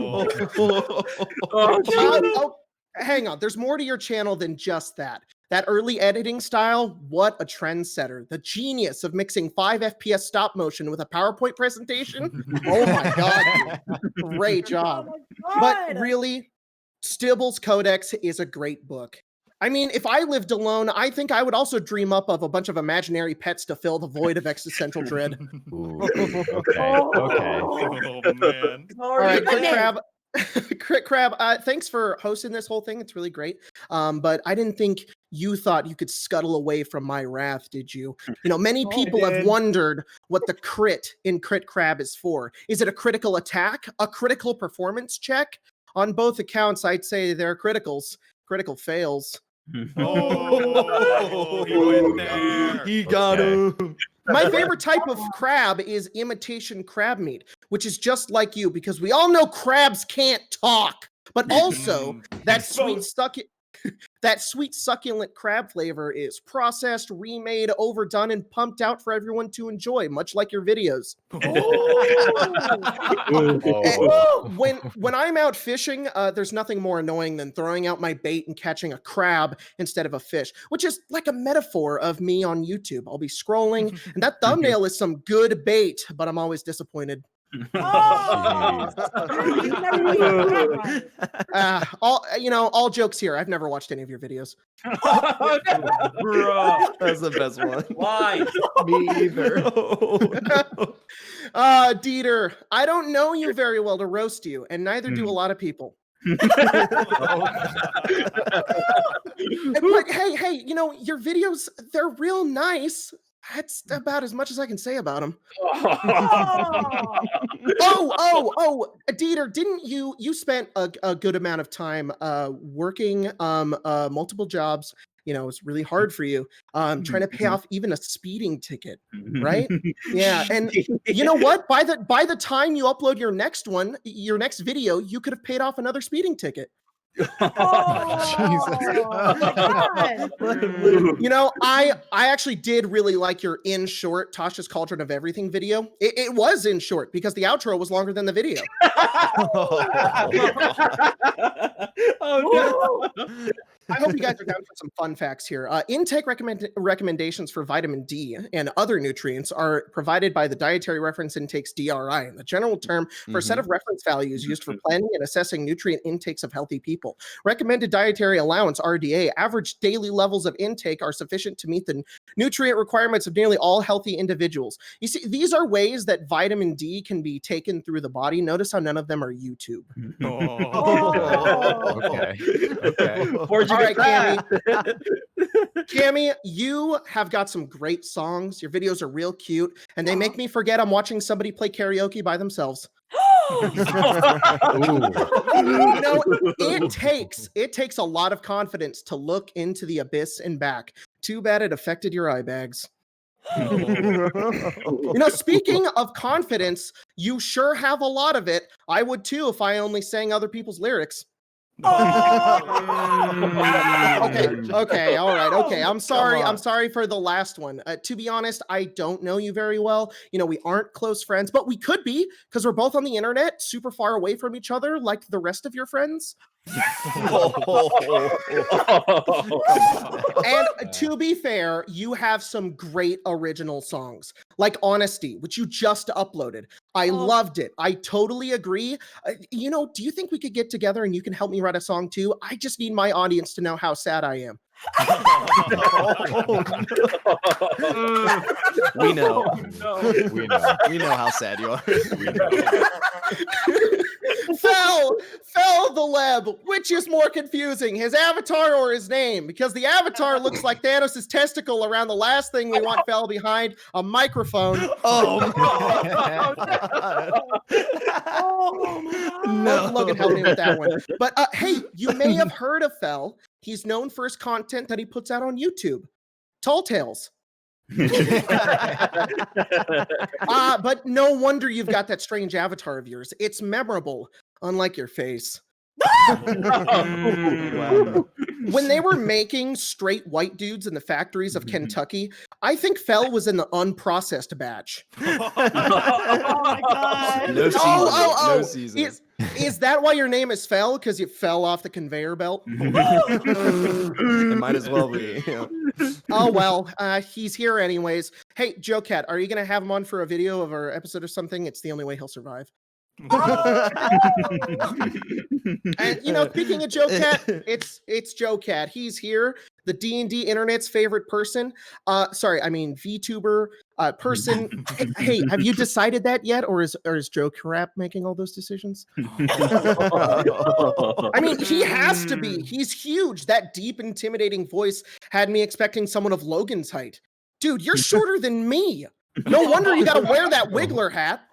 Hang on. There's more to your channel than just that. That early editing style, what a trendsetter. The genius of mixing 5 FPS stop motion with a PowerPoint presentation. Oh my god. Dude. Great job. Oh but really, Stibble's Codex is a great book. I mean, if I lived alone, I think I would also dream up of a bunch of imaginary pets to fill the void of existential dread. Ooh, okay. Oh man. All right, Crit Crab, thanks for hosting this whole thing. It's really great. But I didn't think you thought you could scuttle away from my wrath, did you? You know, many people have wondered what the crit in Crit Crab is for. Is it a critical attack? A critical performance check? On both accounts, I'd say they're criticals. Critical fails. Oh, he went there. He got him. My favorite type of crab is imitation crab meat, which is just like you, because we all know crabs can't talk, but also that sweet succulent crab flavor is processed, remade, overdone, and pumped out for everyone to enjoy, much like your videos. When I'm out fishing, there's nothing more annoying than throwing out my bait and catching a crab instead of a fish, which is like a metaphor of me on YouTube. I'll be scrolling, and that thumbnail is some good bait, but I'm always disappointed. All jokes here. I've never watched any of your videos. Bro. That's the best one. Why? Me either. Dieter, I don't know you very well to roast you, and neither do a lot of people. But hey, your videos, they're real nice. That's about as much as I can say about them. Dieter, didn't you spent a good amount of time working multiple jobs? It's really hard for you trying to pay off even a speeding ticket, right? Yeah, and you know what? By the time you upload your next video, you could have paid off another speeding ticket. I actually did really like your In Short, Tasha's Cauldron of Everything video. It was in short because the outro was longer than the video. Oh no. I hope you guys are down for some fun facts here. Intake recommendations for vitamin D and other nutrients are provided by the Dietary Reference Intakes DRI, and the general term for a set of reference values used for planning and assessing nutrient intakes of healthy people. Recommended dietary allowance, RDA, average daily levels of intake are sufficient to meet the nutrient requirements of nearly all healthy individuals. You see, these are ways that vitamin D can be taken through the body. Notice how none of them are YouTube. Okay. All right, Cammy, you have got some great songs. Your videos are real cute, and they make me forget I'm watching somebody play karaoke by themselves. It takes a lot of confidence to look into the abyss and back. Too bad it affected your eye bags. Speaking of confidence, you sure have a lot of it. I would too if I only sang other people's lyrics. Okay, all right. Okay, I'm sorry for the last one. To be honest, I don't know you very well. We aren't close friends, but we could be because we're both on the internet, super far away from each other, like the rest of your friends. And to be fair, you have some great original songs, like Honesty, which you just uploaded. I loved it. I totally agree. Do you think we could get together and you can help me write a song too? I just need my audience to know how sad I am. We know. We know how sad you are. Fell the Leb. Which is more confusing, his avatar or his name? Because the avatar looks like Thanos' testicle around the last thing we want Fell behind, a microphone. No. Logan, help me with that one. But hey, you may have heard of Fell. He's known for his content that he puts out on YouTube. Tall Tales. But no wonder you've got that strange avatar of yours. It's memorable, unlike your face. When they were making straight white dudes in the factories of Kentucky, I think Fell was in the unprocessed batch. Oh my god! No season. Is that why your name is Fell? Because you fell off the conveyor belt? It might as well be. Oh well, he's here anyways. Hey, JoCat, are you gonna have him on for a video of our episode or something? It's the only way he'll survive. And speaking of JoCat, it's JoCat. He's here, the D&D internet's favorite person. Sorry, I mean VTuber person. Hey, have you decided that yet, or is JoCat making all those decisions? I mean, he has to be. He's huge. That deep, intimidating voice had me expecting someone of Logan's height. Dude, you're shorter than me. No wonder you got to wear that Wiggler hat.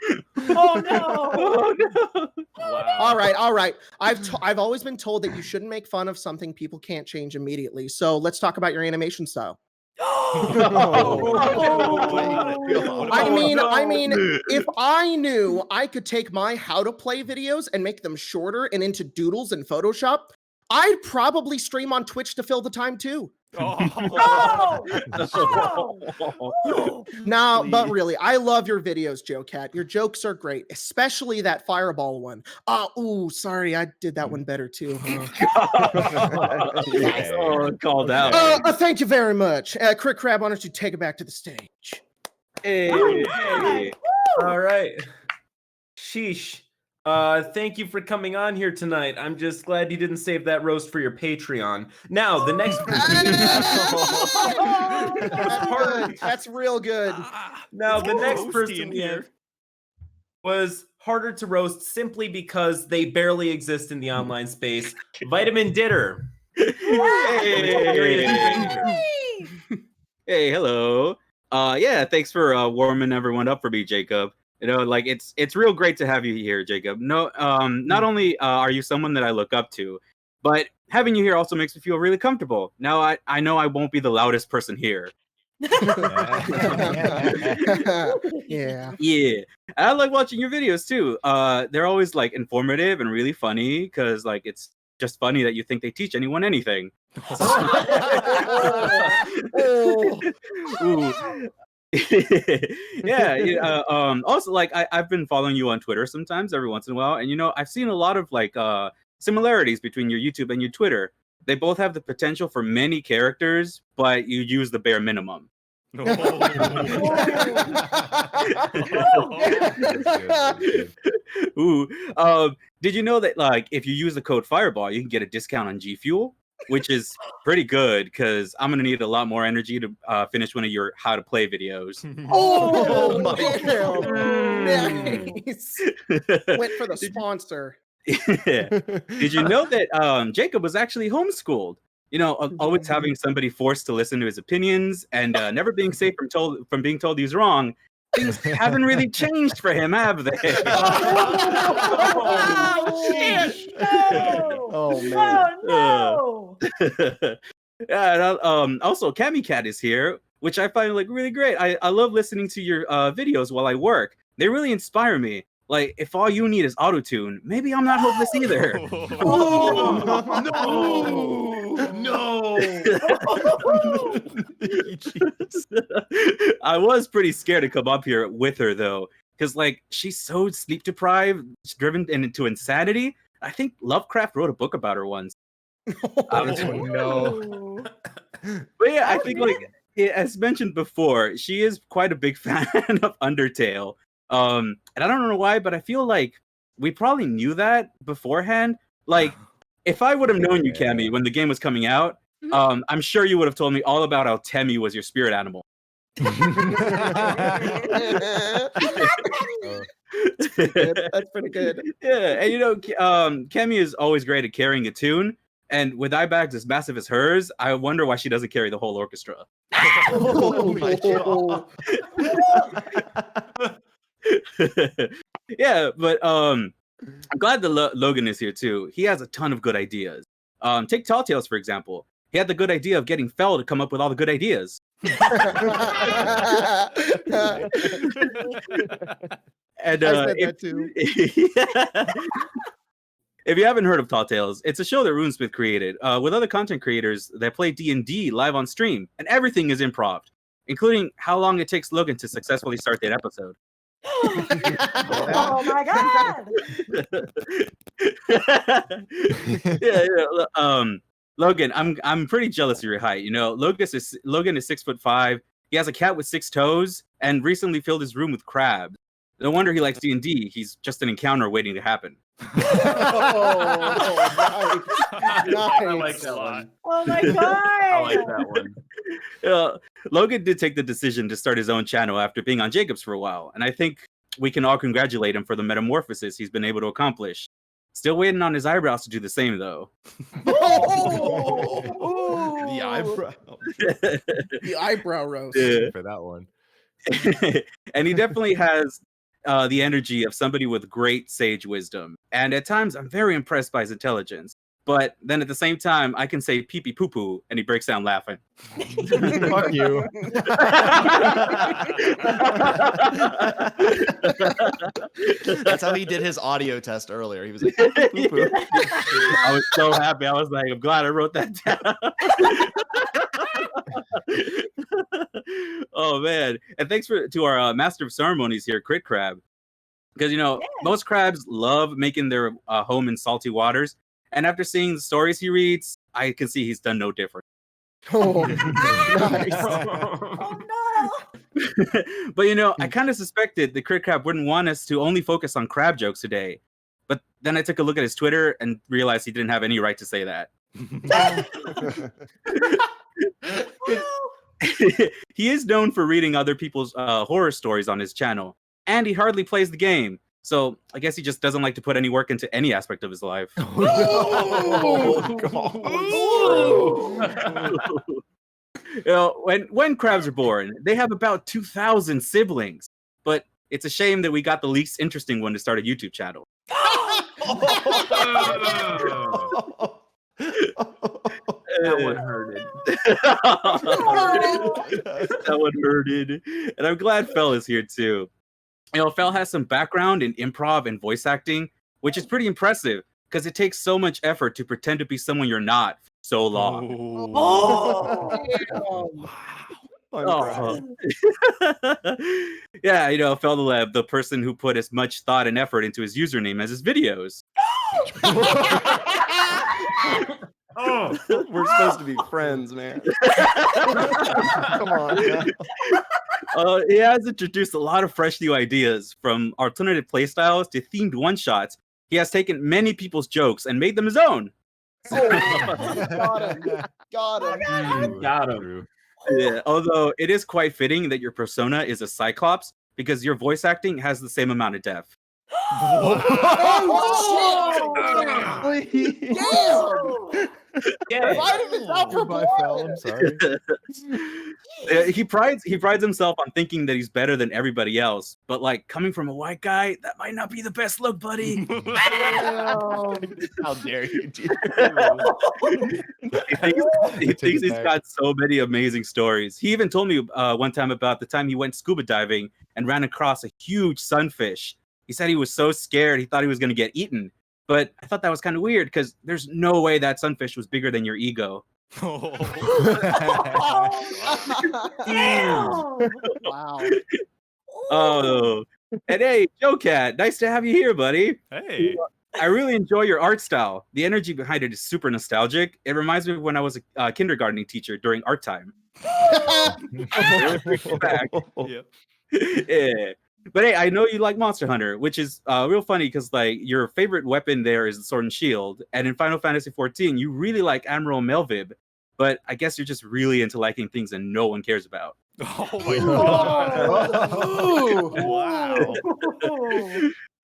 Oh no! Oh, no. All right. I've always been told that you shouldn't make fun of something people can't change immediately. So let's talk about your animation style. I mean, if I knew I could take my how to play videos and make them shorter and into doodles in Photoshop, I'd probably stream on Twitch to fill the time too. No! No, but really, I love your videos, JoCat. Your jokes are great, especially that fireball one. Sorry, I did that one better too. Called out. Thank you very much. Crick Crab, why don't you take it back to the stage? Hey. All right. Sheesh. Thank you for coming on here tonight. I'm just glad you didn't save that roast for your Patreon. Now, the next That's real good. Now, the next person here was harder to roast simply because they barely exist in the online space. Vitamin Ditter. Hey, hello. Yeah, thanks for warming everyone up for me, Jacob. It's real great to have you here, Jacob. No, not only are you someone that I look up to, but having you here also makes me feel really comfortable. Now I know I won't be the loudest person here. Yeah. Yeah. I like watching your videos too. They're always informative and really funny because it's just funny that you think they teach anyone anything. Ooh. Also I've been following you on Twitter sometimes every once in a while, and I've seen a lot of similarities between your YouTube and your Twitter. They both have the potential for many characters, but you use the bare minimum. Ooh. Did you know that if you use the code Fireball, you can get a discount on G Fuel? Which is pretty good because I'm gonna need a lot more energy to finish one of your how to play videos. Oh my god! Nice. Went for the sponsor. Did you know that Jacob was actually homeschooled? Always having somebody forced to listen to his opinions and never being safe from being told he's wrong. Things haven't really changed for him, have they? Oh man! Oh no! Yeah, and, also Cammy Cat is here, which I find really great. I love listening to your videos while I work. They really inspire me. If all you need is autotune, maybe I'm not hopeless either. No. I was pretty scared to come up here with her though, because she's so sleep deprived, driven into insanity. I think Lovecraft wrote a book about her once. No. But yeah, I think as mentioned before, she is quite a big fan of Undertale. And I don't know why, but I feel like we probably knew that beforehand. If I would have known you, Cammy, when the game was coming out, I'm sure you would have told me all about how Temmie was your spirit animal. That's pretty good. Yeah, and Cammy is always great at carrying a tune. And with eye bags as massive as hers, I wonder why she doesn't carry the whole orchestra. Oh my god. Yeah, but I'm glad that Logan is here too. He has a ton of good ideas. Take Tall Tales, for example. He had the good idea of getting Fell to come up with all the good ideas. And I said that too. If you haven't heard of Tall Tales, it's a show that RuneSmith created with other content creators that play D&D live on stream, and everything is improv, including how long it takes Logan to successfully start that episode. Oh my god! Logan, I'm pretty jealous of your height. Logan is 6'5". He has a cat with 6 toes, and recently filled his room with crabs. No wonder he likes D&D. He's just an encounter waiting to happen. Oh, nice. I like that one. Oh my god! I like that one. Logan did take the decision to start his own channel after being on Jacob's for a while, and I think we can all congratulate him for the metamorphosis he's been able to accomplish. Still waiting on his eyebrows to do the same, though. The eyebrow. The eyebrow roast. Yeah. For that one. And he definitely has the energy of somebody with great sage wisdom. And at times, I'm very impressed by his intelligence. But then at the same time, I can say pee pee poo poo, and he breaks down laughing. Fuck you. That's how he did his audio test earlier. He was like, poo, poo, poo. I was so happy. I was like, I'm glad I wrote that down. Oh man! And thanks to our master of ceremonies here, Crit Crab, because most crabs love making their home in salty waters. And after seeing the stories he reads, I can see he's done no different. Oh, nice. Oh no! But I kind of suspected the Crit Crab wouldn't want us to only focus on crab jokes today. But then I took a look at his Twitter and realized he didn't have any right to say that. He is known for reading other people's horror stories on his channel, and he hardly plays the game. So I guess he just doesn't like to put any work into any aspect of his life. When crabs are born, they have about 2,000 siblings. But it's a shame that we got the least interesting one to start a YouTube channel. That one hurted. That one hurted. And I'm glad Fel is here too. Fel has some background in improv and voice acting, which is pretty impressive because it takes so much effort to pretend to be someone you're not for so long. Yeah, Fel the Leb, the person who put as much thought and effort into his username as his videos. We're supposed to be friends, man. Come on. Man. He has introduced a lot of fresh new ideas, from alternative playstyles to themed one-shots. He has taken many people's jokes and made them his own. Got him. Got him. Yeah, although it is quite fitting that your persona is a Cyclops because your voice acting has the same amount of depth. Yeah. Vitamins out for I'm sorry. He prides himself on thinking that he's better than everybody else, but coming from a white guy, that might not be the best look, buddy. How dare you? He thinks he's got so many amazing stories. He even told me one time about the time he went scuba diving and ran across a huge sunfish. He said he was so scared he thought he was going to get eaten. But I thought that was kind of weird because there's no way that sunfish was bigger than your ego. Damn! Wow. Oh, and hey, JoCat, nice to have you here, buddy. Hey. I really enjoy your art style. The energy behind it is super nostalgic. It reminds me of when I was a kindergarten teacher during art time. Back. Yep. Yeah. But hey, I know you like Monster Hunter, which is real funny because your favorite weapon there is the sword and shield, and in Final Fantasy XIV, you really like Admiral Melvib. But I guess you're just really into liking things that no one cares about. Oh my god!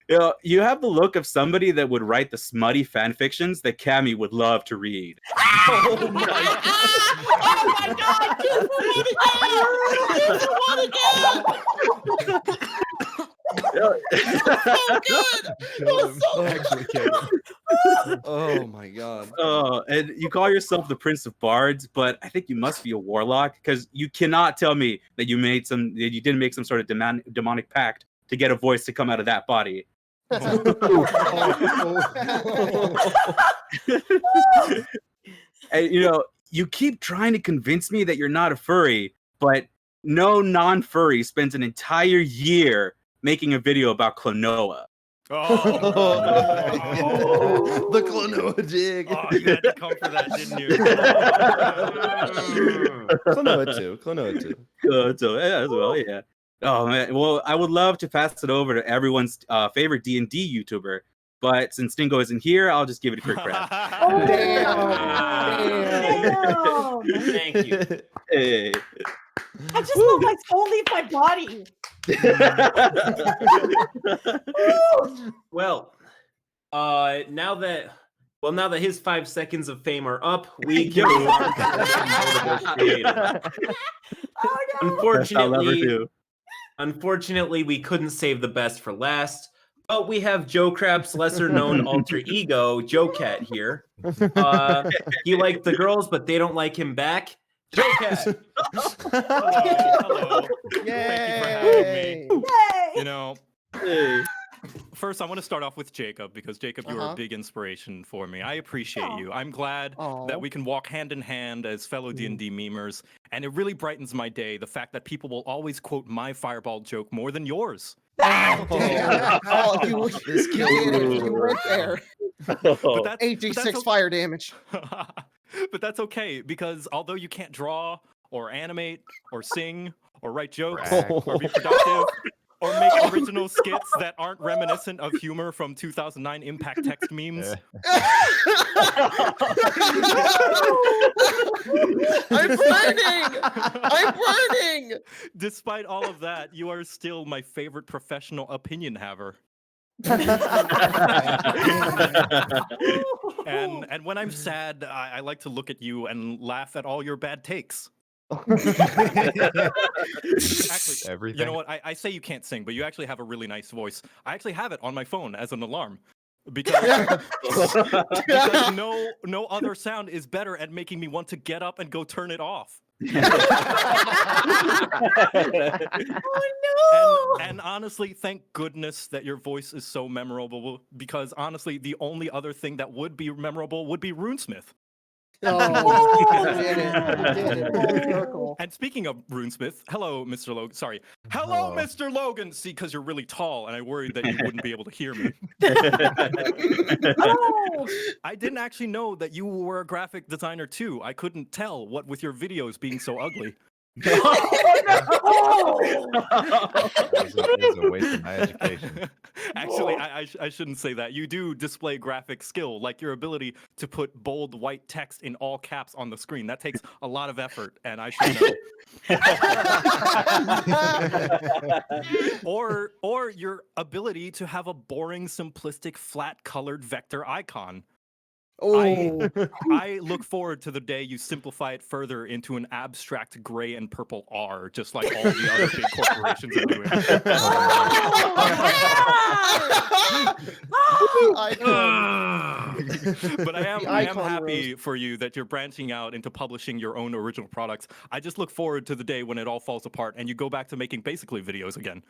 Wow. You have the look of somebody that would write the smutty fan fictions that Cammy would love to read. Oh my god! Oh my god. And you call yourself the Prince of Bards, but I think you must be a warlock because you cannot tell me that you didn't make some sort of demonic pact to get a voice to come out of that body. And you keep trying to convince me that you're not a furry, but no non-furry spends an entire year making a video about Klonoa. The Klonoa dig. Oh, you had to come for that, didn't you? Klonoa 2. So, yeah, as well, yeah. Oh man, well, I would love to pass it over to everyone's favorite D&D YouTuber, but since Dingo isn't here, I'll just give it to Crit Crab. Oh, damn. Thank you. Hey. I just felt my soul leave my body. Well, now that his 5 seconds of fame are up, we can move on to the notable creator. Oh, no. Unfortunately, we couldn't save the best for last. But we have Joe Crap's lesser-known alter ego, JoCat, here. He liked the girls, but they don't like him back. JoCat. Hello. Yay. Thank you for having me. Yay. You know, first I want to start off with Jacob because Jacob, you're a big inspiration for me. I appreciate you. I'm glad that we can walk hand in hand as fellow D&D memers, and it really brightens my day. The fact that people will always quote my fireball joke more than yours. Oh, you went there. But 8d6 fire damage. But that's okay because although you can't draw or animate or sing or write jokes or be productive or make original skits that aren't reminiscent of humor from 2009 Impact Text memes. I'm burning! Despite all of that, you are still my favorite professional opinion haver. And when I'm sad, I like to look at you and laugh at all your bad takes. Actually, Everything. you know what? I say you can't sing, but you actually have a really nice voice. I actually have it on my phone as an alarm because no other sound is better at making me want to get up and go turn it off. Oh no! And honestly, thank goodness that your voice is so memorable because honestly, the only other thing that would be memorable would be RuneSmith. Oh, you did it. Full circle. And speaking of RuneSmith, hello, Mr. Logan. Sorry. Hello, Mr. Logan. See, because you're really tall, and I worried that you wouldn't be able to hear me. Oh. I didn't actually know that you were a graphic designer too. I couldn't tell what with your videos being so ugly. It was a waste of my education. Actually, I shouldn't say that. You do display graphic skill, like your ability to put bold white text in all caps on the screen. That takes a lot of effort, and I should know. or your ability to have a boring, simplistic, flat-colored vector icon. I look forward to the day you simplify it further into an abstract gray and purple R, just like all the other big corporations are doing. But I am happy for you that you're branching out into publishing your own original products. I just look forward to the day when it all falls apart and you go back to making basically videos again.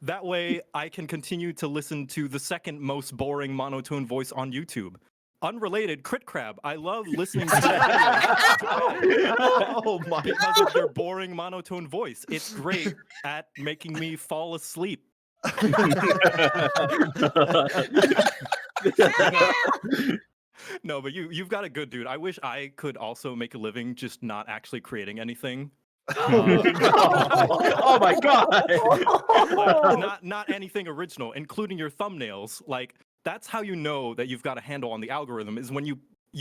That way I can continue to listen to the second most boring monotone voice on YouTube. Unrelated, Crit Crab. I love listening to that because of your boring monotone voice. It's great at making me fall asleep. No, but you've got it good, dude. I wish I could also make a living just not actually creating anything. Oh my god! Not anything original, including your thumbnails. Like that's how you know that you've got a handle on the algorithm is when you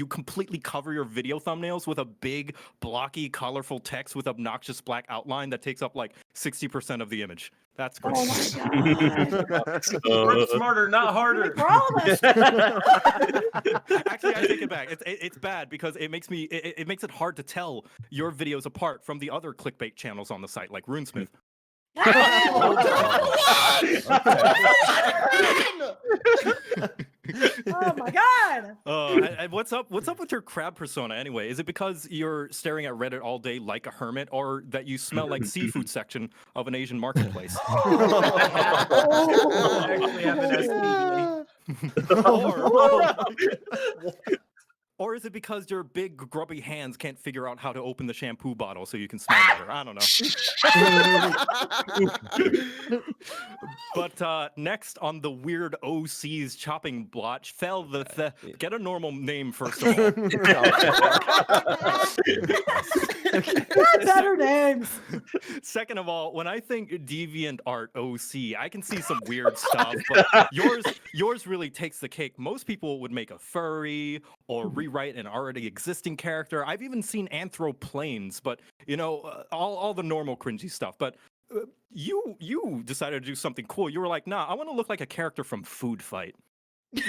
completely cover your video thumbnails with a big, blocky, colorful text with obnoxious black outline that takes up like 60% of the image. That's great. Oh my god! Work smarter, not harder. For all of us. Actually, I take it back. It's bad because it makes it hard to tell your videos apart from the other clickbait channels on the site, like RuneSmith. Oh my god! And what's up with your crab persona anyway? Is it because you're staring at Reddit all day like a hermit, or that you smell like seafood section of an Asian marketplace? I actually have an STD. Or is it because your big grubby hands can't figure out how to open the shampoo bottle so you can smell better? I don't know. But next on the weird OC's chopping block, Fel the get a normal name first of all. Better names. Second of all, when I think deviant art OC, I can see some weird stuff, but yours really takes the cake. Most people would make a furry or rewrite an already existing character. I've even seen anthroplanes, but you know, all the normal cringy stuff. But you decided to do something cool. You were like, nah, I want to look like a character from Food Fight. It's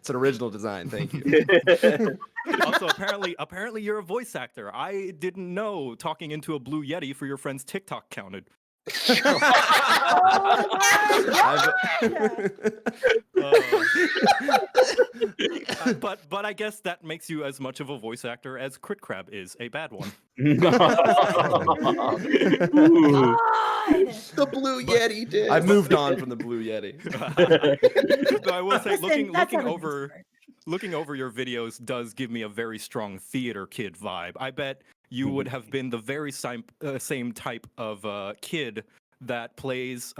an original design. Thank you. Also, apparently you're a voice actor. I didn't know talking into a Blue Yeti for your friend's TikTok counted. But I guess that makes you as much of a voice actor as Crit Crab is a bad one. The Blue Yeti did. I've moved on from the Blue Yeti. But I will say, Listen, looking over your videos does give me a very strong theater kid vibe. I bet you would have been the very same type of kid that plays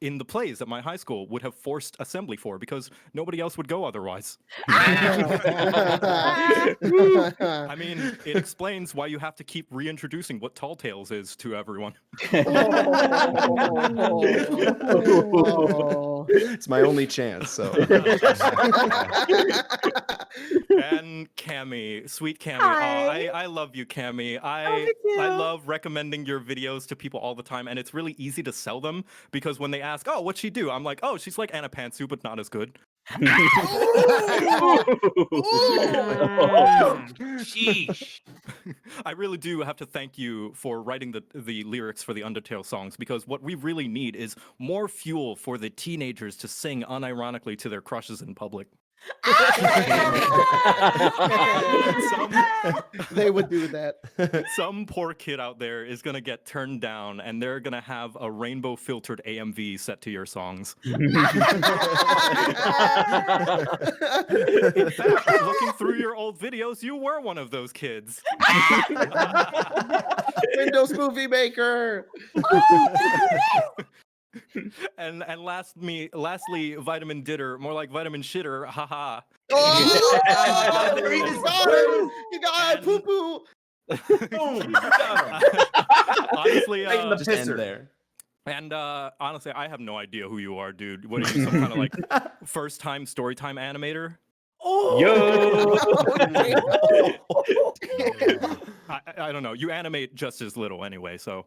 in the plays at my high school would have forced assembly for because nobody else would go otherwise. I mean, it explains why you have to keep reintroducing what Tall Tales is to everyone. It's my only chance. So. And Cammy, sweet Cammy. I love you, Cammy. I love recommending your videos to people all the time, and it's really easy to sell them because when they ask, "Oh, what's she do?" I'm like, "Oh, she's like Anna Pantsu, but not as good." Sheesh. I really do have to thank you for writing the lyrics for the Undertale songs because what we really need is more fuel for the teenagers to sing unironically to their crushes in public. They would do that. Some poor kid out there is going to get turned down and they're going to have a rainbow filtered AMV set to your songs. In fact, looking through your old videos, you were one of those kids. Windows Movie Maker. And lastly, Vitamin Ditter, more like Vitamin Shitter, haha. Oh, you got poo poo. Honestly, just end there. And honestly, I have no idea who you are, dude. What are you, some kind of like first-time storytime animator? Yo! I don't know. You animate just as little anyway, so.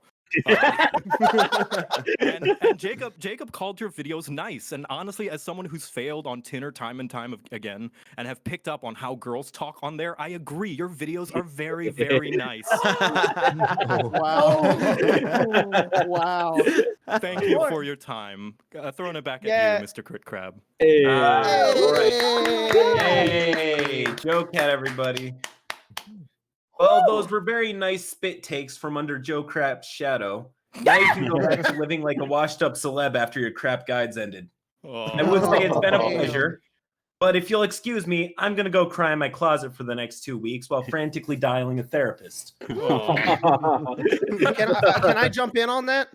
And Jacob called your videos nice, and honestly, as someone who's failed on Tinner time and time again, and have picked up on how girls talk on there, I agree. Your videos are very, very nice. Wow! Thank you for your time. Throwing it back at you, Mr. Crit Crab. Hey, JoCat, everybody. Well, those were very nice spit takes from under Joe Crap's shadow. Now you can go back to living like a washed-up celeb after your crap guides ended. I would say it's been a pleasure, but if you'll excuse me, I'm going to go cry in my closet for the next 2 weeks while frantically dialing a therapist. Can I jump in on that?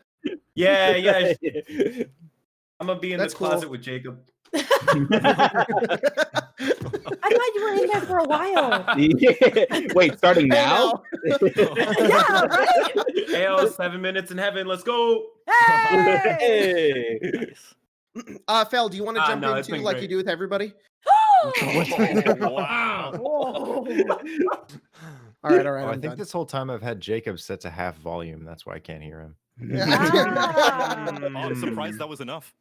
Yeah. I'm going to be in the closet with Jacob. I thought you were in there for a while. Wait, starting now? Yeah, right? Hey, 7 minutes in heaven. Let's go. Hey! Fel, do you want to jump in too, like great. you do with everybody? Wow. All right. I think this whole time I've had Jacob set to half volume. That's why I can't hear him. I'm surprised that was enough.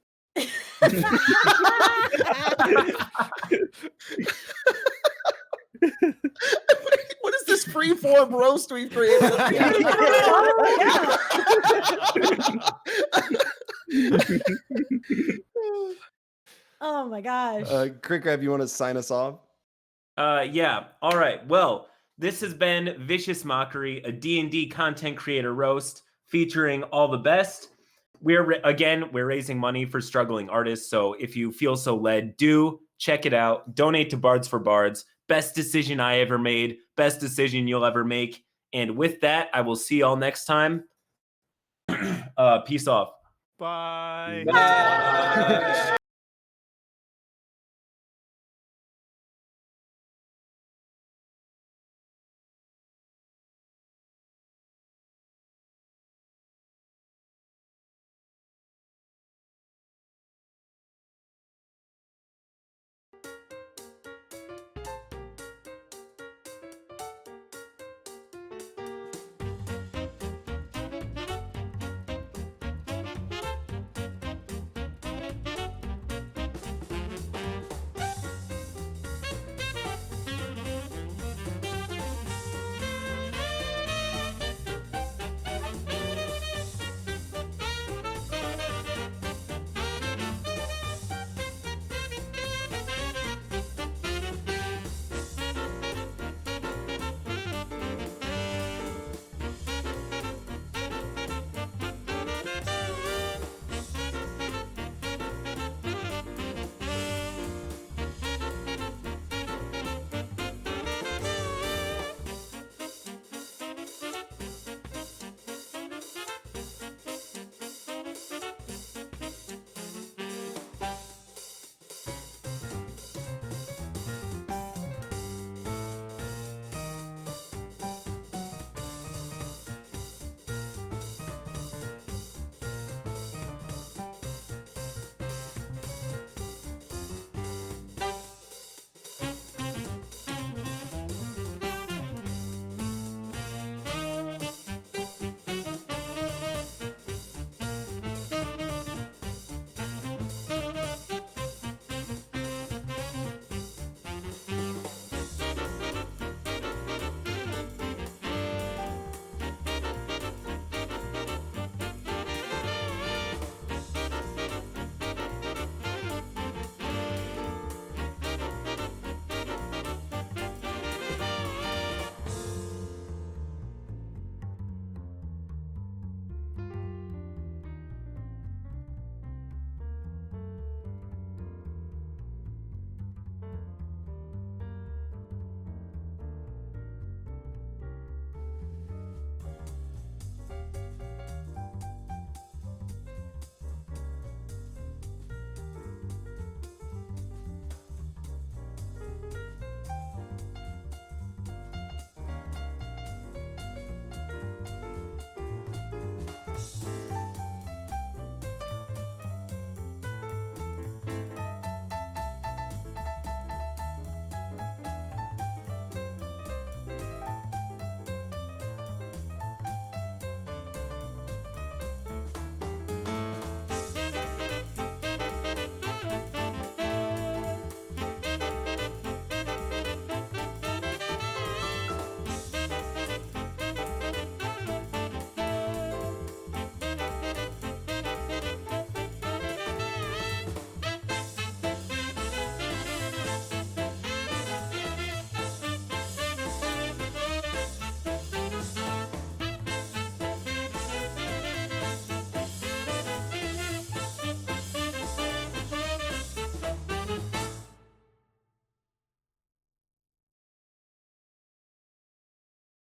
What is this free-form roast we've created? Oh my gosh. Crit Crab, you want to sign us off? Yeah. All right. Well, this has been Vicious Mockery, a D&D content creator roast featuring all the best. we're raising money for struggling artists. So if you feel so led, do check it out. Donate to Bards for Bards. Best decision I ever made. Best decision you'll ever make. And with that, I will see y'all next time. Peace off. Bye. Bye.